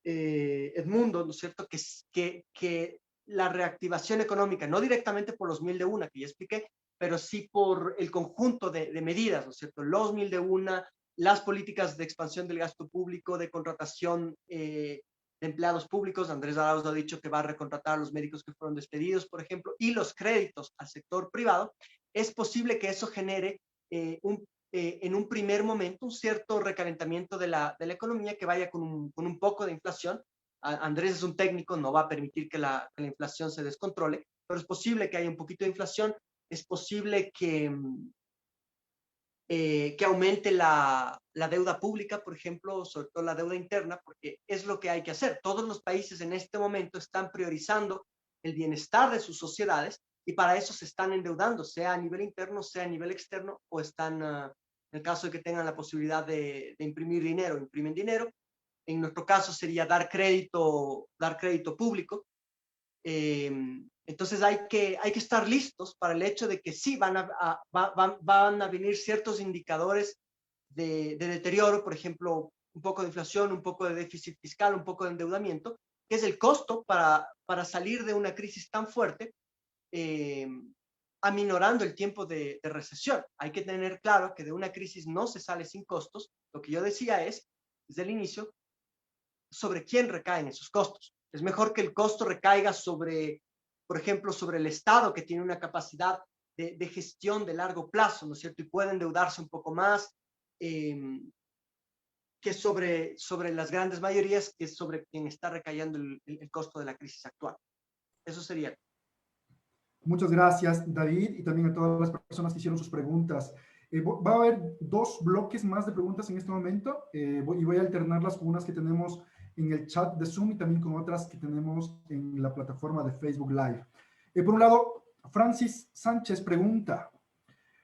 Edmundo, ¿no es cierto?, que la reactivación económica, no directamente por los 1,000 de una, que ya expliqué, pero sí por el conjunto de medidas, ¿no es cierto?, los 1,000 de una, las políticas de expansión del gasto público, de contratación de empleados públicos. Andrés Arauz ha dicho que va a recontratar a los médicos que fueron despedidos, por ejemplo, y los créditos al sector privado. Es posible que eso genere en un primer momento un cierto recalentamiento de la economía que vaya con un poco de inflación. Andrés es un técnico, no va a permitir que la inflación se descontrole, pero es posible que haya un poquito de inflación, es posible que aumente la deuda pública, por ejemplo, sobre todo la deuda interna, porque es lo que hay que hacer. Todos los países en este momento están priorizando el bienestar de sus sociedades y para eso se están endeudando, sea a nivel interno, sea a nivel externo, o están En el caso de que tengan la posibilidad de imprimir dinero, imprimen dinero. En nuestro caso sería dar crédito público. Entonces hay que estar listos para el hecho de que sí van a venir ciertos indicadores de deterioro, por ejemplo, un poco de inflación, un poco de déficit fiscal, un poco de endeudamiento, que es el costo para salir de una crisis tan fuerte, aminorando el tiempo de recesión. Hay que tener claro que de una crisis no se sale sin costos. Lo que yo decía es, desde el inicio, sobre quién recaen esos costos. Es mejor que el costo recaiga sobre, por ejemplo, sobre el Estado, que tiene una capacidad de gestión de largo plazo, ¿no es cierto? Y puede endeudarse un poco más, que sobre las grandes mayorías, que es sobre quien está recayendo el costo de la crisis actual. Eso sería. Muchas gracias, David, y también a todas las personas que hicieron sus preguntas. Va a haber 2 bloques más de preguntas en este momento, y voy a alternarlas con unas que tenemos en el chat de Zoom y también con otras que tenemos en la plataforma de Facebook Live. Por un lado, Francis Sánchez pregunta,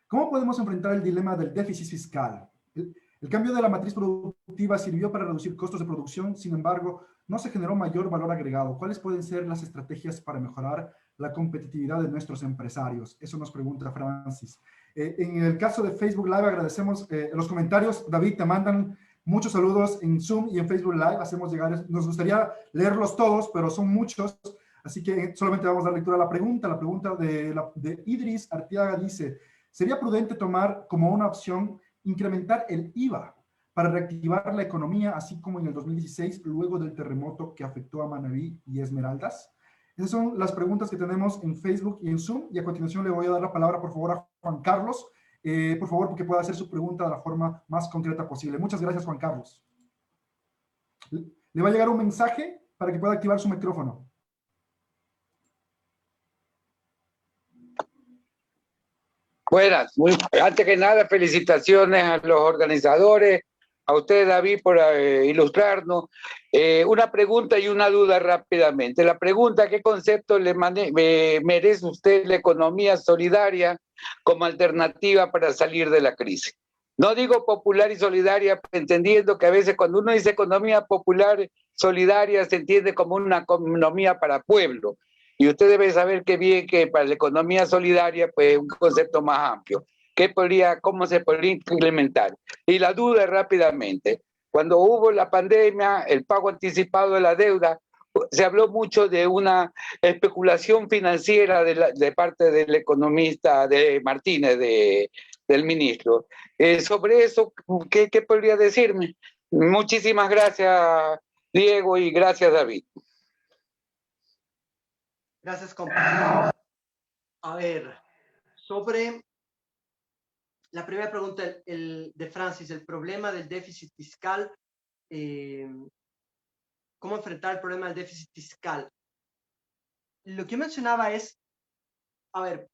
¿cómo podemos enfrentar el dilema del déficit fiscal? El cambio de la matriz productiva sirvió para reducir costos de producción, sin embargo, no se generó mayor valor agregado. ¿Cuáles pueden ser las estrategias para mejorar la competitividad de nuestros empresarios? Eso nos pregunta Francis. En el caso de Facebook Live agradecemos los comentarios. David, te mandan muchos saludos en Zoom y en Facebook Live. Hacemos llegar, nos gustaría leerlos todos, pero son muchos, así que solamente vamos a dar lectura a la pregunta. La pregunta de Idris Arteaga dice, ¿sería prudente tomar como una opción incrementar el IVA para reactivar la economía, así como en el 2016, luego del terremoto que afectó a Manabí y Esmeraldas? Esas son las preguntas que tenemos en Facebook y en Zoom, y a continuación le voy a dar la palabra, por favor, a Juan Carlos, por favor, porque pueda hacer su pregunta de la forma más concreta posible. Muchas gracias, Juan Carlos. Le va a llegar un mensaje para que pueda activar su micrófono. Buenas, antes que nada, felicitaciones a los organizadores, a usted, David, por ilustrarnos. Una pregunta y una duda rápidamente. La pregunta, ¿qué concepto merece usted la economía solidaria como alternativa para salir de la crisis? No digo popular y solidaria, entendiendo que a veces cuando uno dice economía popular solidaria se entiende como una economía para pueblo. Y usted debe saber que bien que para la economía solidaria pues es un concepto más amplio. ¿Cómo se podría implementar? Y la duda rápidamente. Cuando hubo la pandemia, el pago anticipado de la deuda, se habló mucho de una especulación financiera de parte del economista de Martínez, del ministro. Sobre eso, ¿qué podría decirme? Muchísimas gracias, Diego, y gracias, David. Gracias, compañero. A ver, sobre la primera pregunta de Francis, el problema del déficit fiscal, ¿cómo enfrentar el problema del déficit fiscal? Lo que yo mencionaba es, a ver,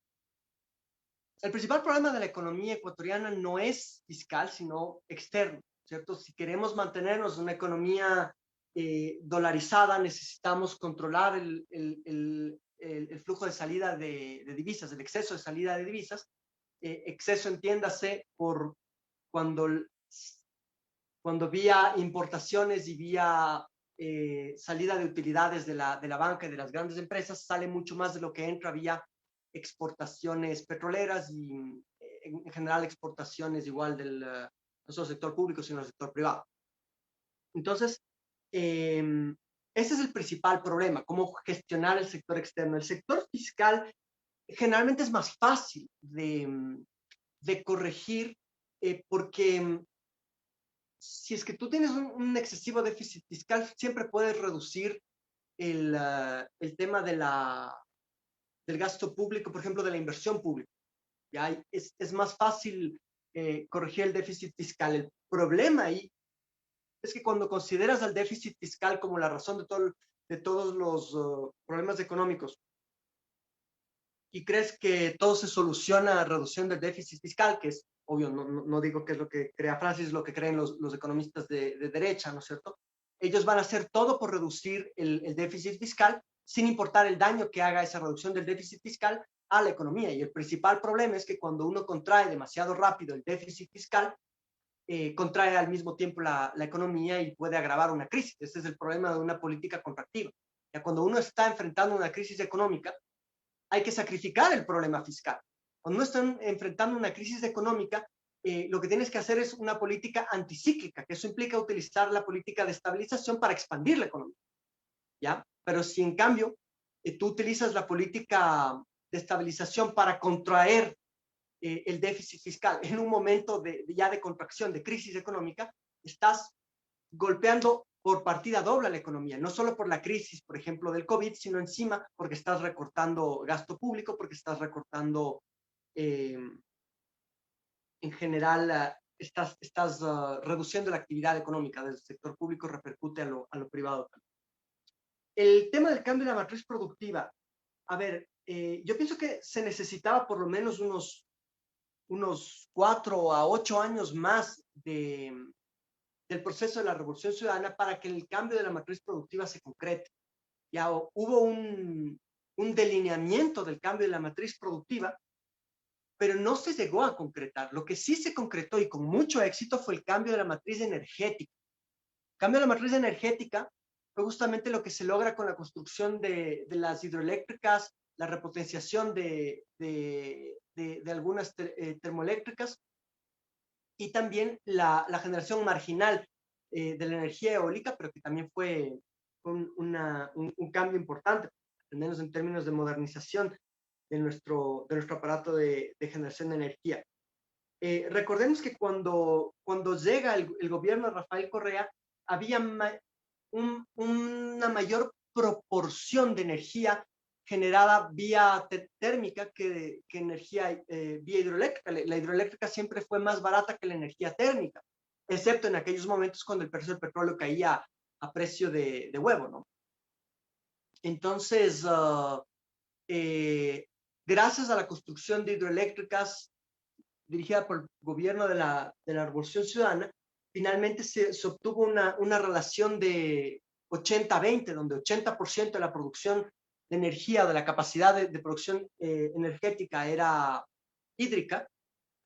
el principal problema de la economía ecuatoriana no es fiscal, sino externo, ¿cierto? Si queremos mantenernos en una economía dolarizada, necesitamos controlar el flujo de salida de divisas, el exceso de salida de divisas. Exceso, entiéndase, por cuando vía importaciones y vía salida de utilidades de la banca y de las grandes empresas, sale mucho más de lo que entra vía exportaciones petroleras y en general exportaciones igual no solo sector público, sino del sector privado. Entonces, ese es el principal problema, cómo gestionar el sector externo. El sector fiscal generalmente es más fácil de corregir porque si es que tú tienes un excesivo déficit fiscal, siempre puedes reducir el tema del gasto público, por ejemplo, de la inversión pública. ¿Ya? Es más fácil corregir el déficit fiscal. El problema ahí es que cuando consideras al déficit fiscal como la razón de todos los problemas económicos y crees que todo se soluciona a reducción del déficit fiscal, que es obvio, no digo que es lo que crea Francis, lo que creen los economistas de derecha, ¿no es cierto? Ellos van a hacer todo por reducir el déficit fiscal, sin importar el daño que haga esa reducción del déficit fiscal a la economía. Y el principal problema es que cuando uno contrae demasiado rápido el déficit fiscal, contrae al mismo tiempo la economía y puede agravar una crisis. Ese es el problema de una política contractiva. Ya cuando uno está enfrentando una crisis económica, hay que sacrificar el problema fiscal. Cuando uno está enfrentando una crisis económica, lo que tienes que hacer es una política anticíclica, que eso implica utilizar la política de estabilización para expandir la economía, ¿ya? Pero si en cambio tú utilizas la política de estabilización para contraer el déficit fiscal en un momento ya de contracción, de crisis económica, estás golpeando por partida doble a la economía, no solo por la crisis, por ejemplo, del COVID, sino encima porque estás recortando gasto público, porque estás recortando, en general, estás reduciendo la actividad económica del sector público, repercute a lo privado también. El tema del cambio de la matriz productiva, a ver, yo pienso que se necesitaba por lo menos unos 4 a 8 años más del proceso de la Revolución Ciudadana para que el cambio de la matriz productiva se concrete. Ya hubo un delineamiento del cambio de la matriz productiva, pero no se llegó a concretar. Lo que sí se concretó y con mucho éxito fue el cambio de la matriz energética. El cambio de la matriz energética fue justamente lo que se logra con la construcción de las hidroeléctricas, la repotenciación de algunas termoeléctricas y también la generación marginal de la energía eólica, pero que también fue un cambio importante, al menos en términos de modernización de nuestro aparato de generación de energía. Recordemos que cuando llega el gobierno de Rafael Correa, había una mayor proporción de energía generada vía térmica que energía vía hidroeléctrica. La hidroeléctrica siempre fue más barata que la energía térmica, excepto en aquellos momentos cuando el precio del petróleo caía a precio de huevo, ¿no? Entonces, gracias a la construcción de hidroeléctricas dirigida por el gobierno de la Revolución Ciudadana, finalmente se obtuvo una relación de 80-20, donde 80% de la producción de energía, de la capacidad de producción energética era hídrica,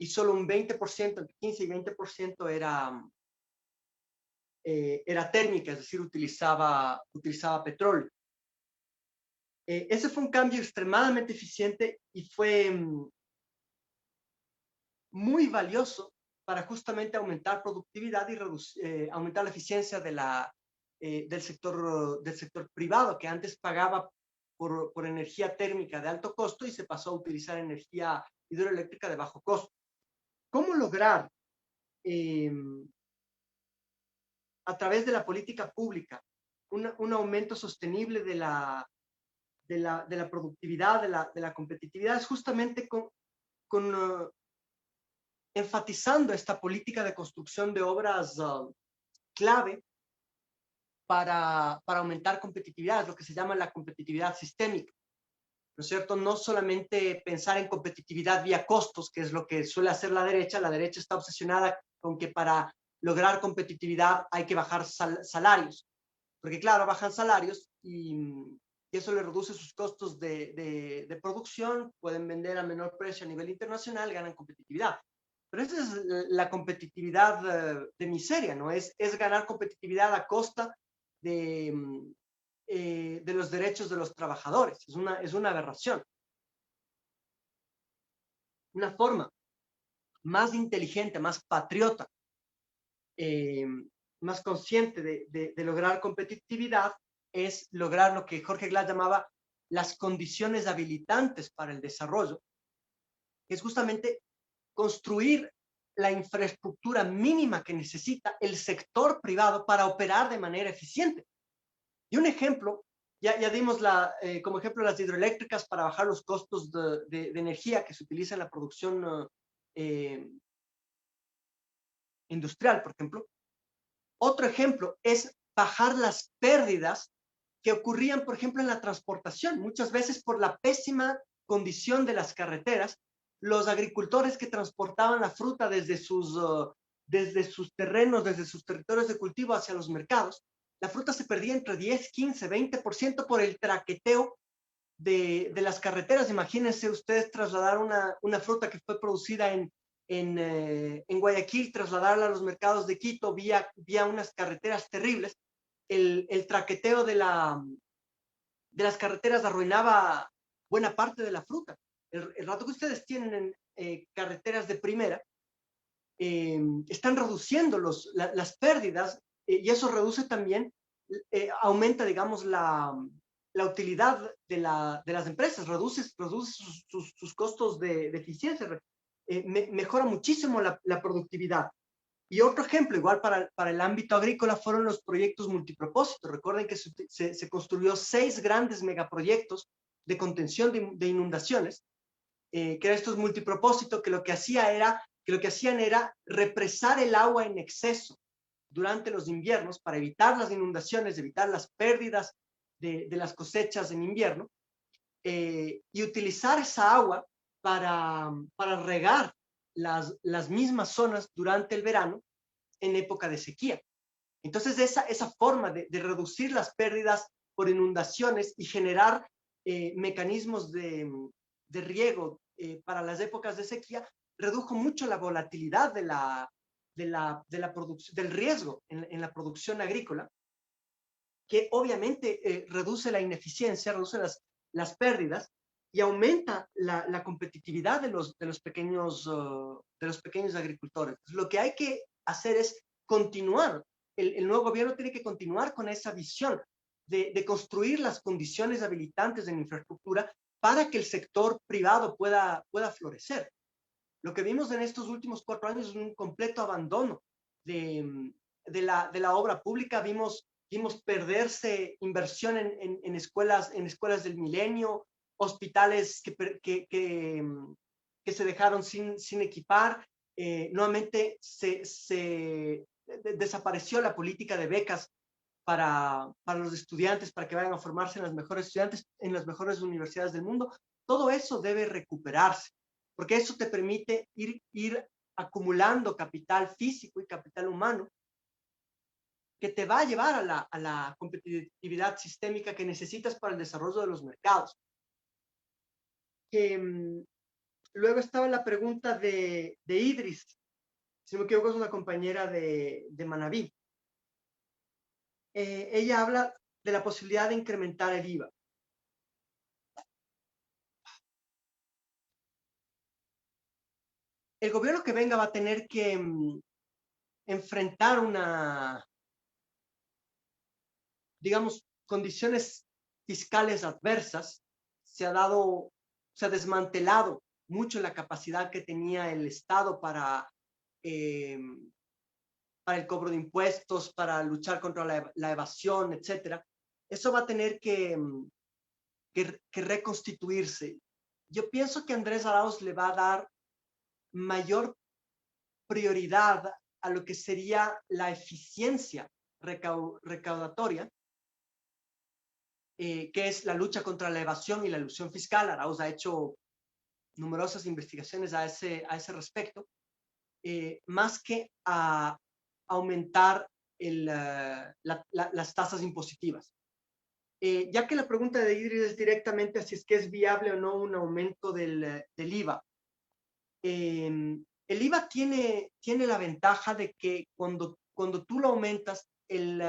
y solo un 20%, entre 15 y 20% era térmica, es decir, utilizaba petróleo. Ese fue un cambio extremadamente eficiente y fue muy valioso para justamente aumentar productividad y aumentar la eficiencia del sector privado, que antes pagaba por energía térmica de alto costo y se pasó a utilizar energía hidroeléctrica de bajo costo. ¿Cómo lograr a través de la política pública un aumento sostenible de la productividad, de la competitividad? Es justamente enfatizando esta política de construcción de obras clave para aumentar competitividad, es lo que se llama la competitividad sistémica, ¿no es cierto? No solamente pensar en competitividad vía costos, que es lo que suele hacer la derecha está obsesionada con que para lograr competitividad hay que bajar salarios, porque claro, bajan salarios y eso le reduce sus costos de producción, pueden vender a menor precio a nivel internacional, ganan competitividad. Pero esa es la competitividad de miseria, ¿no? Es ganar competitividad a costa de los derechos de los trabajadores. Es una aberración. Una forma más inteligente, más patriota, más consciente de lograr competitividad es lograr lo que Jorge Glass llamaba las condiciones habilitantes para el desarrollo, que es justamente construir la infraestructura mínima que necesita el sector privado para operar de manera eficiente. Y un ejemplo, ya dimos como ejemplo las hidroeléctricas para bajar los costos de energía que se utiliza en la producción industrial, por ejemplo. Otro ejemplo es bajar las pérdidas que ocurrían, por ejemplo, en la transportación. Muchas veces por la pésima condición de las carreteras, los agricultores que transportaban la fruta desde sus terrenos, desde sus territorios de cultivo hacia los mercados, la fruta se perdía entre 10, 15, 20% por el traqueteo de las carreteras. Imagínense ustedes trasladar una fruta que fue producida en en Guayaquil, trasladarla a los mercados de Quito vía unas carreteras terribles. El traqueteo de las carreteras arruinaba buena parte de la fruta. El rato que ustedes tienen carreteras de primera, están reduciendo las pérdidas, y eso reduce también, aumenta, digamos, la utilidad de las empresas, reduce sus costos de eficiencia, mejora muchísimo la productividad. Y otro ejemplo, igual para el ámbito agrícola, fueron los proyectos multipropósitos. Recuerden que se construyó 6 grandes megaproyectos de contención de inundaciones, que eran estos multipropósitos, que lo que hacían era represar el agua en exceso durante los inviernos para evitar las inundaciones, evitar las pérdidas de las cosechas en invierno, y utilizar esa agua para regar las mismas zonas durante el verano en época de sequía. Entonces, esa forma de reducir las pérdidas por inundaciones y generar mecanismos de riego para las épocas de sequía, redujo mucho la volatilidad del riesgo en la producción agrícola, que obviamente reduce la ineficiencia, reduce las pérdidas y aumenta la competitividad de los pequeños agricultores. Lo que hay que hacer es continuar. El nuevo gobierno tiene que continuar con esa visión de construir las condiciones habilitantes en infraestructura para que el sector privado pueda florecer. Lo que vimos en estos últimos 4 años es un completo abandono de la obra pública. Vimos perderse inversión en escuelas del milenio, hospitales que se dejaron sin equipar. Nuevamente desapareció la política de becas para los estudiantes, para que vayan a formarse en las mejores universidades del mundo. Todo eso debe recuperarse, porque eso te permite ir acumulando capital físico y capital humano que te va a llevar a la competitividad sistémica que necesitas para el desarrollo de los mercados. Luego estaba la pregunta de Idris, si no me equivoco es una compañera de Manabí. Ella habla de la posibilidad de incrementar el IVA. El gobierno que venga va a tener que enfrentar digamos, condiciones fiscales adversas. Se ha desmantelado mucho la capacidad que tenía el Estado para el cobro de impuestos, para luchar contra la evasión, etcétera. Eso va a tener que reconstituirse. Yo pienso que Andrés Arauz le va a dar mayor prioridad a lo que sería la eficiencia recaudatoria, que es la lucha contra la evasión y la elusión fiscal. Arauz ha hecho numerosas investigaciones a ese respecto, más que a aumentar las tasas impositivas. Ya que la pregunta de Idris es directamente si es que es viable o no un aumento del IVA. El IVA tiene la ventaja de que cuando tú lo aumentas, el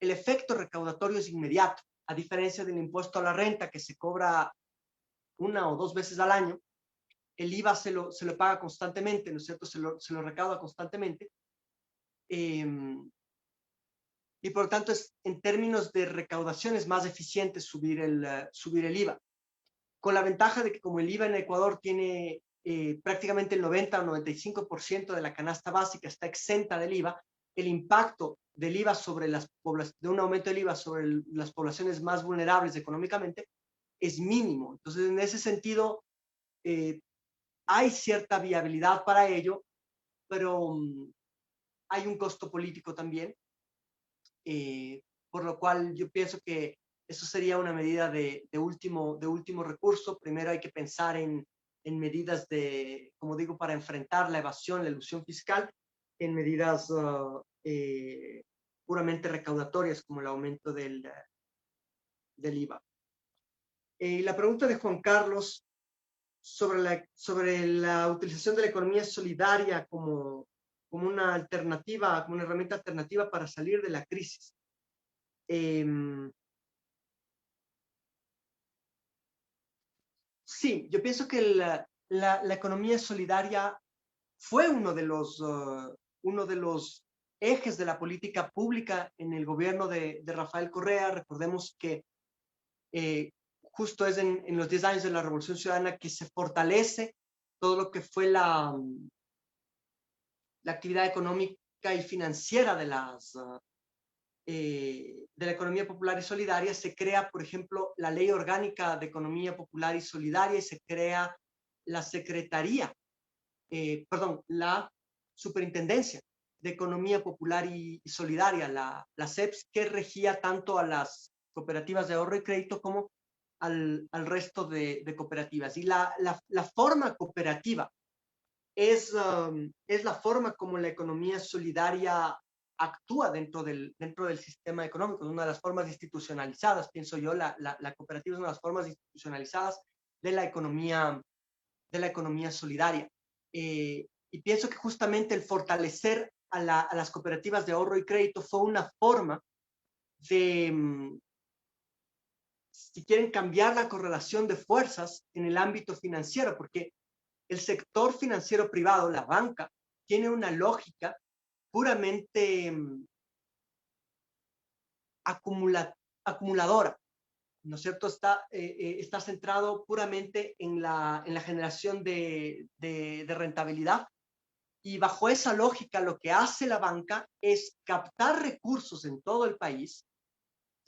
efecto recaudatorio es inmediato, a diferencia del impuesto a la renta que se cobra 1 o 2 veces al año. El IVA se lo paga constantemente, ¿no es cierto? Se lo recauda constantemente. Y por lo tanto, en términos de recaudación es más eficiente subir el IVA. Con la ventaja de que como el IVA en Ecuador tiene prácticamente el 90 o 95% de la canasta básica está exenta del IVA, el impacto del IVA de un aumento del IVA sobre las poblaciones más vulnerables económicamente es mínimo. Entonces, en ese sentido, hay cierta viabilidad para ello, pero hay un costo político también, por lo cual yo pienso que eso sería una medida de último recurso. Primero hay que pensar en medidas como digo, para enfrentar la evasión, la elusión fiscal, en medidas puramente recaudatorias, como el aumento del IVA. Y la pregunta de Juan Carlos sobre la utilización de la economía solidaria como una alternativa, como una herramienta alternativa para salir de la crisis. Sí, yo pienso que la economía solidaria fue uno de los ejes de la política pública en el gobierno de Rafael Correa. Recordemos que justo es en los 10 años de la Revolución Ciudadana que se fortalece todo lo que fue la actividad económica y financiera de la economía popular y solidaria. Se crea, por ejemplo, la Ley Orgánica de Economía Popular y Solidaria y se crea la Secretaría, la Superintendencia de Economía Popular y Solidaria, la SEPS, que regía tanto a las cooperativas de ahorro y crédito como al resto de cooperativas. Y la forma cooperativa es la forma como la economía solidaria actúa dentro del sistema económico. Es una de las formas institucionalizadas, pienso yo. La cooperativa es una de las formas institucionalizadas de la economía solidaria. Y pienso que justamente el fortalecer a las cooperativas de ahorro y crédito fue una forma de, si quieren, cambiar la correlación de fuerzas en el ámbito financiero, porque el sector financiero privado, la banca, tiene una lógica puramente acumuladora, ¿no es cierto? Está centrado puramente en la generación de rentabilidad, y bajo esa lógica lo que hace la banca es captar recursos en todo el país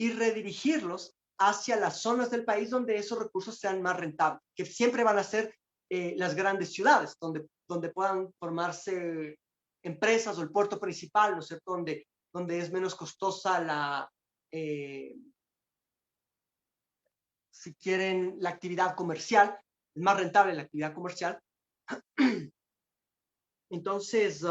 y redirigirlos hacia las zonas del país donde esos recursos sean más rentables, que siempre van a ser las grandes ciudades, donde puedan formarse empresas, o el puerto principal, ¿no es cierto?, donde es menos costosa si quieren, la actividad comercial, es más rentable la actividad comercial. Entonces,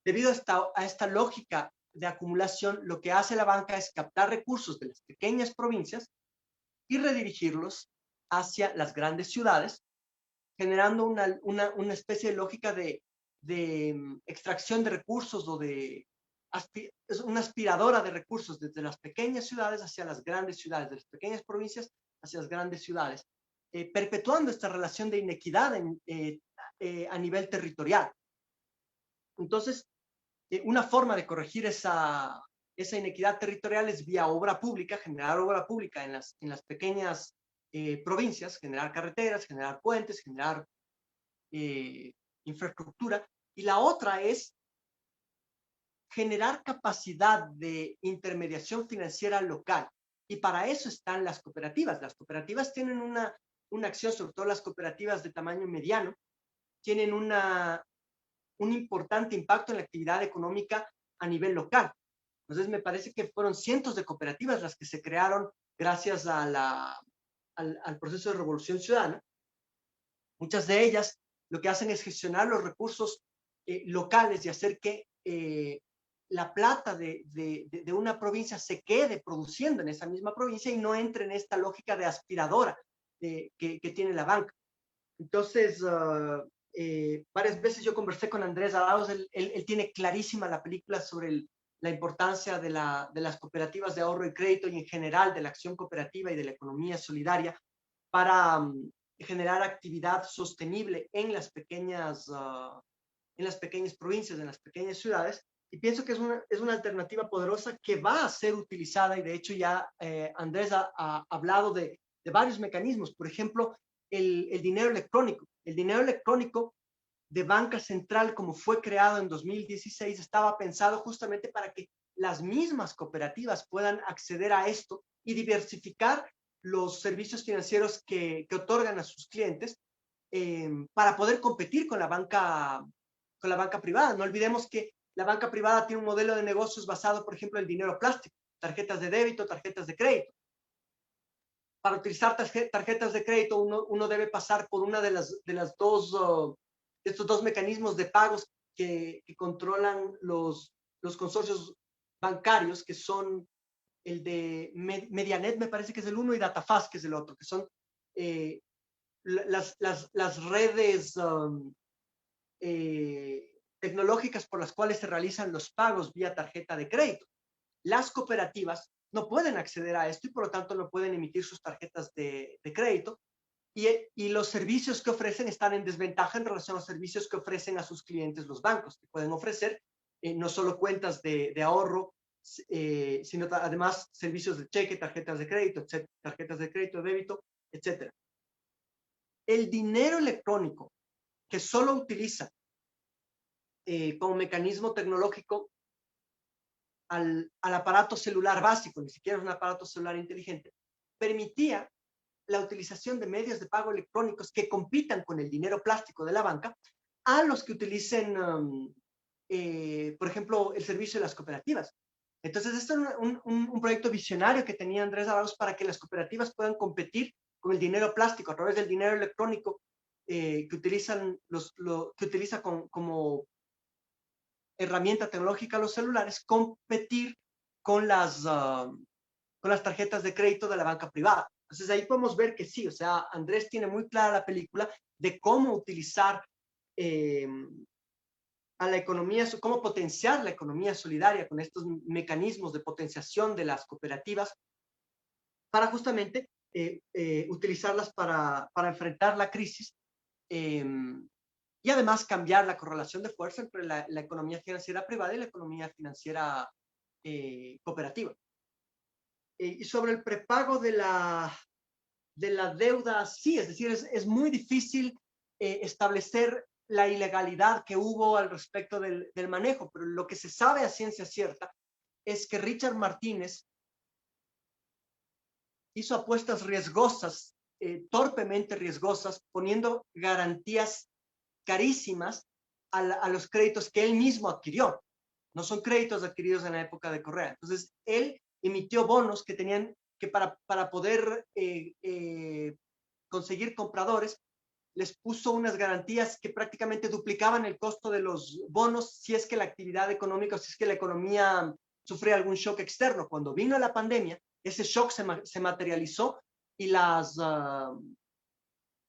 debido a esta lógica de acumulación, lo que hace la banca es captar recursos de las pequeñas provincias y redirigirlos hacia las grandes ciudades, generando una especie de lógica de extracción de recursos, o es una aspiradora de recursos desde las pequeñas ciudades hacia las grandes ciudades, de las pequeñas provincias hacia las grandes ciudades, perpetuando esta relación de inequidad a nivel territorial. Entonces, una forma de corregir esa inequidad territorial es vía obra pública, generar obra pública en las pequeñas provincias, generar carreteras, generar puentes, generar infraestructura. Y la otra es generar capacidad de intermediación financiera local. Y para eso están las cooperativas. Las cooperativas tienen una acción, sobre todo las cooperativas de tamaño mediano, tienen un importante impacto en la actividad económica a nivel local. Entonces, me parece que fueron cientos de cooperativas las que se crearon gracias al proceso de Revolución Ciudadana. Muchas de ellas lo que hacen es gestionar los recursos locales y hacer que la plata de una provincia se quede produciendo en esa misma provincia y no entre en esta lógica de aspiradora que tiene la banca. Entonces, varias veces yo conversé con Andrés Arauz. Él tiene clarísima la película sobre la importancia de las cooperativas de ahorro y crédito, y en general de la acción cooperativa y de la economía solidaria para generar actividad sostenible en las pequeñas provincias, en las pequeñas ciudades. Y pienso que es una alternativa poderosa que va a ser utilizada, y de hecho ya Andrés ha hablado de varios mecanismos. Por ejemplo, el dinero electrónico. El dinero electrónico de banca central, como fue creado en 2016, estaba pensado justamente para que las mismas cooperativas puedan acceder a esto y diversificar los servicios financieros que otorgan a sus clientes, para poder competir con la banca privada. No olvidemos que la banca privada tiene un modelo de negocios basado, por ejemplo, en el dinero plástico, tarjetas de débito, tarjetas de crédito. Para utilizar tarjetas de crédito, uno debe pasar por una de estos dos mecanismos de pagos que controlan los consorcios bancarios, que son el de Medianet, me parece que es el uno, y Datafast, que es el otro, que son las redes tecnológicas por las cuales se realizan los pagos vía tarjeta de crédito. Las cooperativas no pueden acceder a esto y por lo tanto no pueden emitir sus tarjetas de crédito y los servicios que ofrecen están en desventaja en relación a los servicios que ofrecen a sus clientes los bancos, que pueden ofrecer no solo cuentas de ahorro, sino además servicios de cheque, tarjetas de crédito, tarjetas de crédito, débito, etc. El dinero electrónico que solo utiliza como mecanismo tecnológico al aparato celular básico, ni siquiera es un aparato celular inteligente, permitía la utilización de medios de pago electrónicos que compitan con el dinero plástico de la banca a los que utilicen, por ejemplo, el servicio de las cooperativas. Entonces, esto es un proyecto visionario que tenía Andrés Ábalos para que las cooperativas puedan competir con el dinero plástico a través del dinero electrónico que utiliza como herramienta tecnológica los celulares, competir con las tarjetas de crédito de la banca privada. Entonces ahí podemos ver que sí, o sea, Andrés tiene muy clara la película de cómo utilizar a la economía, cómo potenciar la economía solidaria con estos mecanismos de potenciación de las cooperativas para justamente utilizarlas para enfrentar la crisis y además cambiar la correlación de fuerza entre la economía financiera privada y la economía financiera cooperativa. Y sobre el prepago de la deuda, sí, es decir, es muy difícil establecer la ilegalidad que hubo al respecto del manejo, pero lo que se sabe a ciencia cierta es que Richard Martínez hizo apuestas riesgosas, torpemente riesgosas, poniendo garantías carísimas a los créditos que él mismo adquirió. No son créditos adquiridos en la época de Correa. Entonces, él emitió bonos que tenían que para poder conseguir compradores, les puso unas garantías que prácticamente duplicaban el costo de los bonos si es que la actividad económica, si es que la economía sufría algún shock externo. Cuando vino la pandemia, ese shock se materializó y las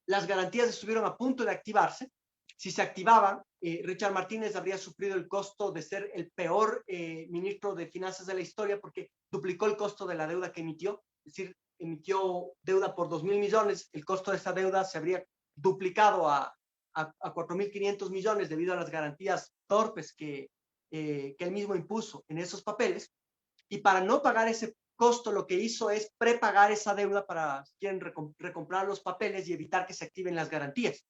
garantías estuvieron a punto de activarse. Si se activaban, Richard Martínez habría sufrido el costo de ser el peor ministro de Finanzas de la historia porque duplicó el costo de la deuda que emitió, es decir, emitió deuda por 2.000 millones, el costo de esa deuda se habría duplicado a 4.500 millones debido a las garantías torpes que él mismo impuso en esos papeles, y para no pagar ese costo lo que hizo es prepagar esa deuda para, si quieren, recomprar los papeles y evitar que se activen las garantías.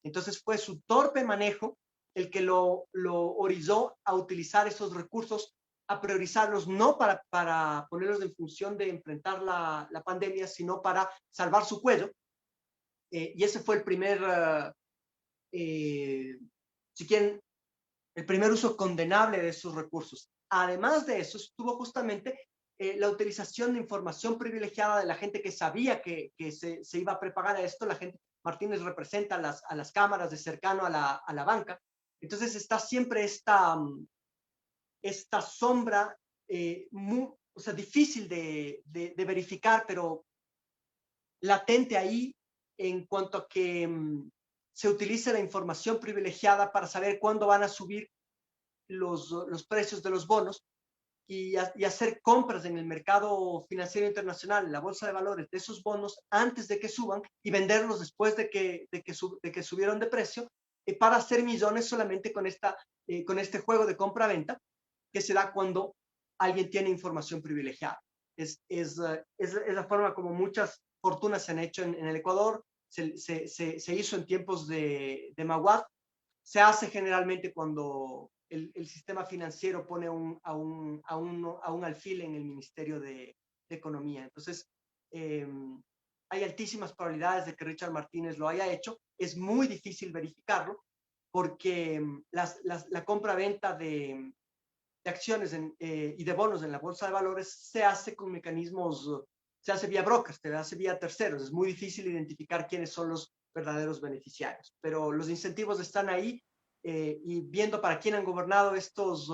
Entonces fue su torpe manejo el que lo orilló a utilizar esos recursos, a priorizarlos no para ponerlos en función de enfrentar la pandemia, sino para salvar su cuello. Y ese fue el primer, si quieren, el primer uso condenable de esos recursos. Además de eso, estuvo justamente la utilización de información privilegiada de la gente que sabía que se iba a prepagar a esto. La gente, Martínez representa a las cámaras de cercano a la banca. Entonces está siempre esta sombra, o sea, difícil de verificar, pero latente ahí en cuanto a que se utiliza la información privilegiada para saber cuándo van a subir los precios de los bonos y hacer compras en el mercado financiero internacional, en la bolsa de valores de esos bonos antes de que suban y venderlos después de que subieron de precio, para hacer millones solamente con este juego de compra-venta que se da cuando alguien tiene información privilegiada. Es la forma como muchas fortunas se han hecho en el Ecuador. Se hizo en tiempos de Maguad, se hace generalmente cuando el sistema financiero pone a un alfil en el Ministerio de Economía. Entonces, hay altísimas probabilidades de que Richard Martínez lo haya hecho. Es muy difícil verificarlo porque la compra-venta de acciones y de bonos en la bolsa de valores se hace con mecanismos, se hace vía brokers, se hace vía terceros. Es muy difícil identificar quiénes son los verdaderos beneficiarios, pero los incentivos están ahí, y viendo para quién han gobernado estos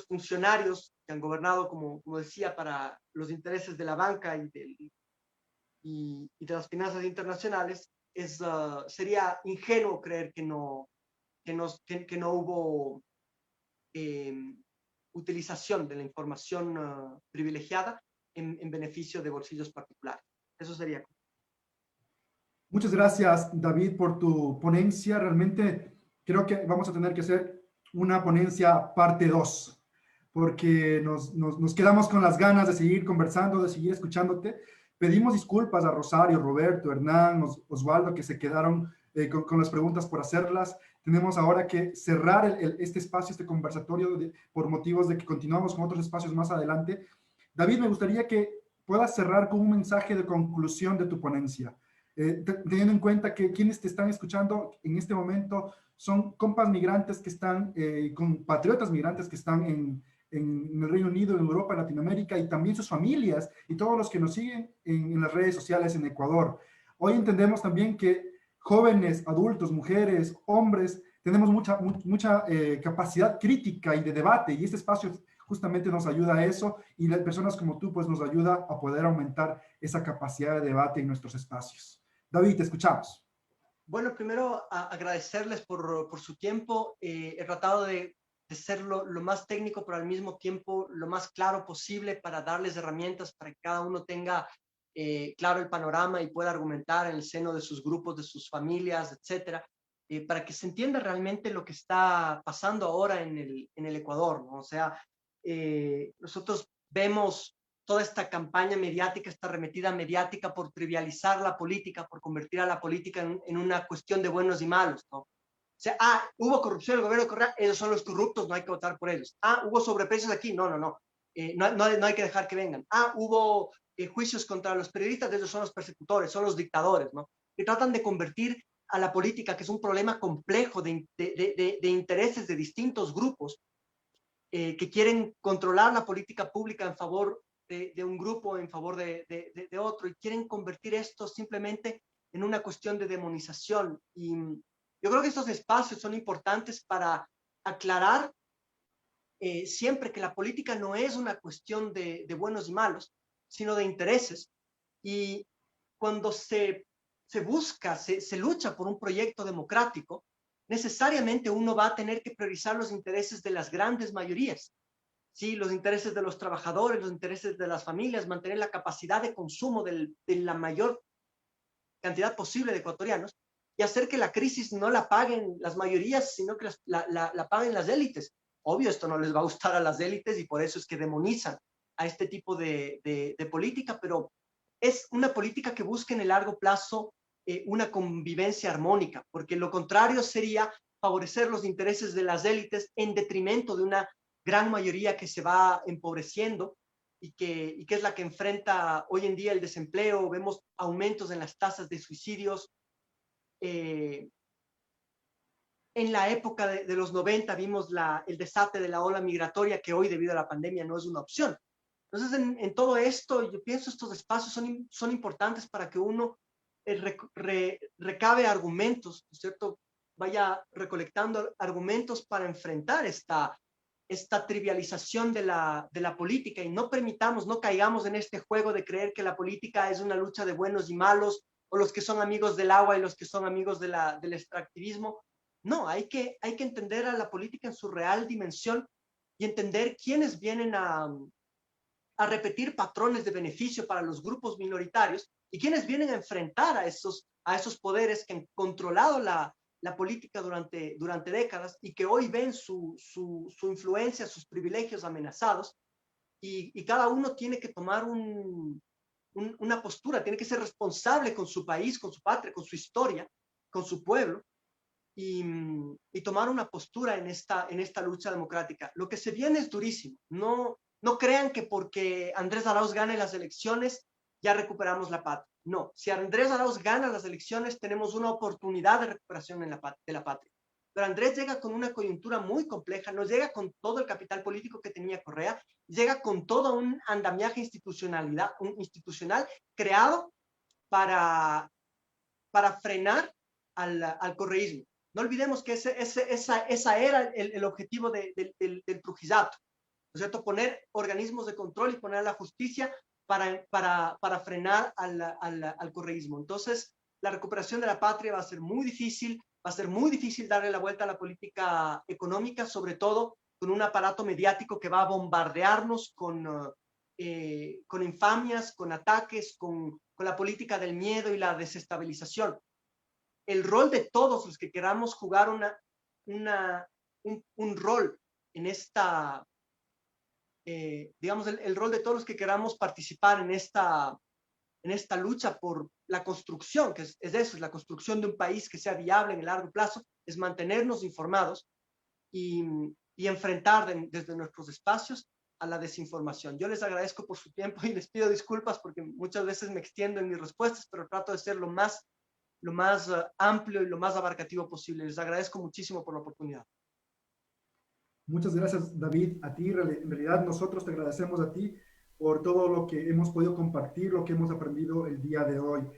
funcionarios que han gobernado, como decía, para los intereses de la banca y y de las finanzas internacionales, sería ingenuo creer que no hubo utilización de la información privilegiada en beneficio de bolsillos particulares. Eso sería. Muchas gracias, David, por tu ponencia. Realmente creo que vamos a tener que hacer una ponencia parte 2, porque nos quedamos con las ganas de seguir conversando, de seguir escuchándote. Pedimos disculpas a Rosario, Roberto, Hernán, Osvaldo, que se quedaron con las preguntas por hacerlas. Tenemos ahora que cerrar este espacio, este conversatorio, por motivos de que continuamos con otros espacios más adelante. David, me gustaría que puedas cerrar con un mensaje de conclusión de tu ponencia. Teniendo en cuenta que quienes te están escuchando en este momento son compas migrantes que están, compatriotas migrantes que están en el Reino Unido, en Europa, en Latinoamérica, y también sus familias y todos los que nos siguen en las redes sociales en Ecuador. Hoy entendemos también que jóvenes, adultos, mujeres, hombres, tenemos mucha capacidad crítica y de debate, y este espacio justamente nos ayuda a eso, y las personas como tú pues nos ayuda a poder aumentar esa capacidad de debate en nuestros espacios. David, te escuchamos. Bueno, primero agradecerles por su tiempo. He tratado de ser lo más técnico, pero al mismo tiempo lo más claro posible para darles herramientas para que cada uno tenga claro el panorama y pueda argumentar en el seno de sus grupos, de sus familias, etcétera, para que se entienda realmente lo que está pasando ahora en el Ecuador, ¿no? O sea, nosotros vemos toda esta campaña mediática, esta arremetida mediática por trivializar la política, por convertir a la política en una cuestión de buenos y malos, ¿no? O sea, hubo corrupción en el gobierno de Correa, ellos son los corruptos, no hay que votar por ellos. Hubo sobreprecios aquí, no hay que dejar que vengan. Hubo juicios contra los periodistas, ellos son los persecutores, son los dictadores, ¿no? Que tratan de convertir a la política, que es un problema complejo de intereses de distintos grupos, que quieren controlar la política pública en favor de un grupo, en favor de otro, y quieren convertir esto simplemente en una cuestión de demonización. Y yo creo que estos espacios son importantes para aclarar siempre que la política no es una cuestión de buenos y malos, sino de intereses. Y cuando se busca, se lucha por un proyecto democrático, necesariamente uno va a tener que priorizar los intereses de las grandes mayorías, ¿sí? Los intereses de los trabajadores, los intereses de las familias, mantener la capacidad de consumo de la mayor cantidad posible de ecuatorianos, y hacer que la crisis no la paguen las mayorías, sino que la paguen las élites. Obvio, esto no les va a gustar a las élites y por eso es que demonizan a este tipo de política, pero es una política que busca en el largo plazo una convivencia armónica, porque lo contrario sería favorecer los intereses de las élites en detrimento de una gran mayoría que se va empobreciendo y que es la que enfrenta hoy en día el desempleo. Vemos aumentos en las tasas de suicidios. En la época de los 90 vimos el desate de la ola migratoria, que hoy debido a la pandemia no es una opción. Entonces, en todo esto, yo pienso estos espacios son importantes para que uno recabe argumentos, ¿no es cierto? Vaya recolectando argumentos para enfrentar esta trivialización de la política, y no caigamos en este juego de creer que la política es una lucha de buenos y malos, o los que son amigos del agua y los que son amigos del extractivismo. No, hay que entender a la política en su real dimensión y entender quiénes vienen a repetir patrones de beneficio para los grupos minoritarios y quienes vienen a enfrentar a esos poderes que han controlado la política durante décadas y que hoy ven su influencia, sus privilegios amenazados, y cada uno tiene que tomar una postura, tiene que ser responsable con su país, con su patria, con su historia, con su pueblo, y tomar una postura en esta lucha democrática. Lo que se viene es durísimo. No crean que porque Andrés Arauz gane las elecciones ya recuperamos la patria. No, si Andrés Arauz gana las elecciones tenemos una oportunidad de recuperación de la patria. Pero Andrés llega con una coyuntura muy compleja, no llega con todo el capital político que tenía Correa, llega con todo un andamiaje institucional creado para frenar al correísmo. No olvidemos que esa era el objetivo del Trujillato, ¿no es cierto? Poner organismos de control y poner a la justicia para frenar al correísmo. Entonces, la recuperación de la patria va a ser muy difícil, va a ser muy difícil darle la vuelta a la política económica, sobre todo con un aparato mediático que va a bombardearnos con infamias, con ataques, con la política del miedo y la desestabilización. El rol de todos los que queramos jugar un rol en esta, digamos, el rol de todos los que queramos participar en esta lucha por la construcción, que es eso, es la construcción de un país que sea viable en el largo plazo, es mantenernos informados y enfrentar desde nuestros espacios a la desinformación. Yo les agradezco por su tiempo y les pido disculpas porque muchas veces me extiendo en mis respuestas, pero trato de ser lo más amplio y lo más abarcativo posible. Les agradezco muchísimo por la oportunidad. Muchas gracias, David, a ti. En realidad nosotros te agradecemos a ti por todo lo que hemos podido compartir, lo que hemos aprendido el día de hoy.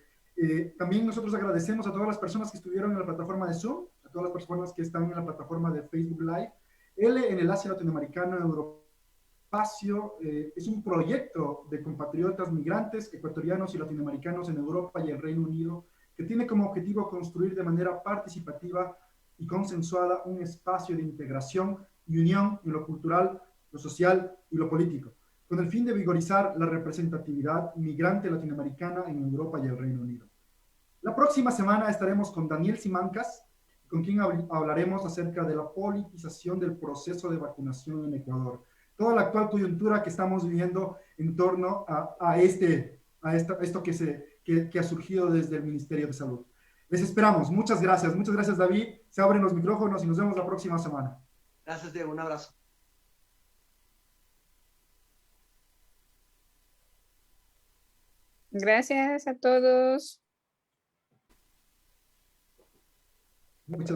También nosotros agradecemos a todas las personas que estuvieron en la plataforma de Zoom, a todas las personas que están en la plataforma de Facebook Live. En el Asia Latinoamericano, Europacio, es un proyecto de compatriotas migrantes, ecuatorianos y latinoamericanos en Europa y el Reino Unido, que tiene como objetivo construir de manera participativa y consensuada un espacio de integración y unión en lo cultural, lo social y lo político, con el fin de vigorizar la representatividad migrante latinoamericana en Europa y el Reino Unido. La próxima semana estaremos con Daniel Simancas, con quien hablaremos acerca de la politización del proceso de vacunación en Ecuador. Toda la actual coyuntura que estamos viviendo en torno a esto que ha surgido desde el Ministerio de Salud. Les esperamos. Muchas gracias. Muchas gracias, David. Se abren los micrófonos y nos vemos la próxima semana. Gracias, Diego. Un abrazo. Gracias a todos. Muchas gracias.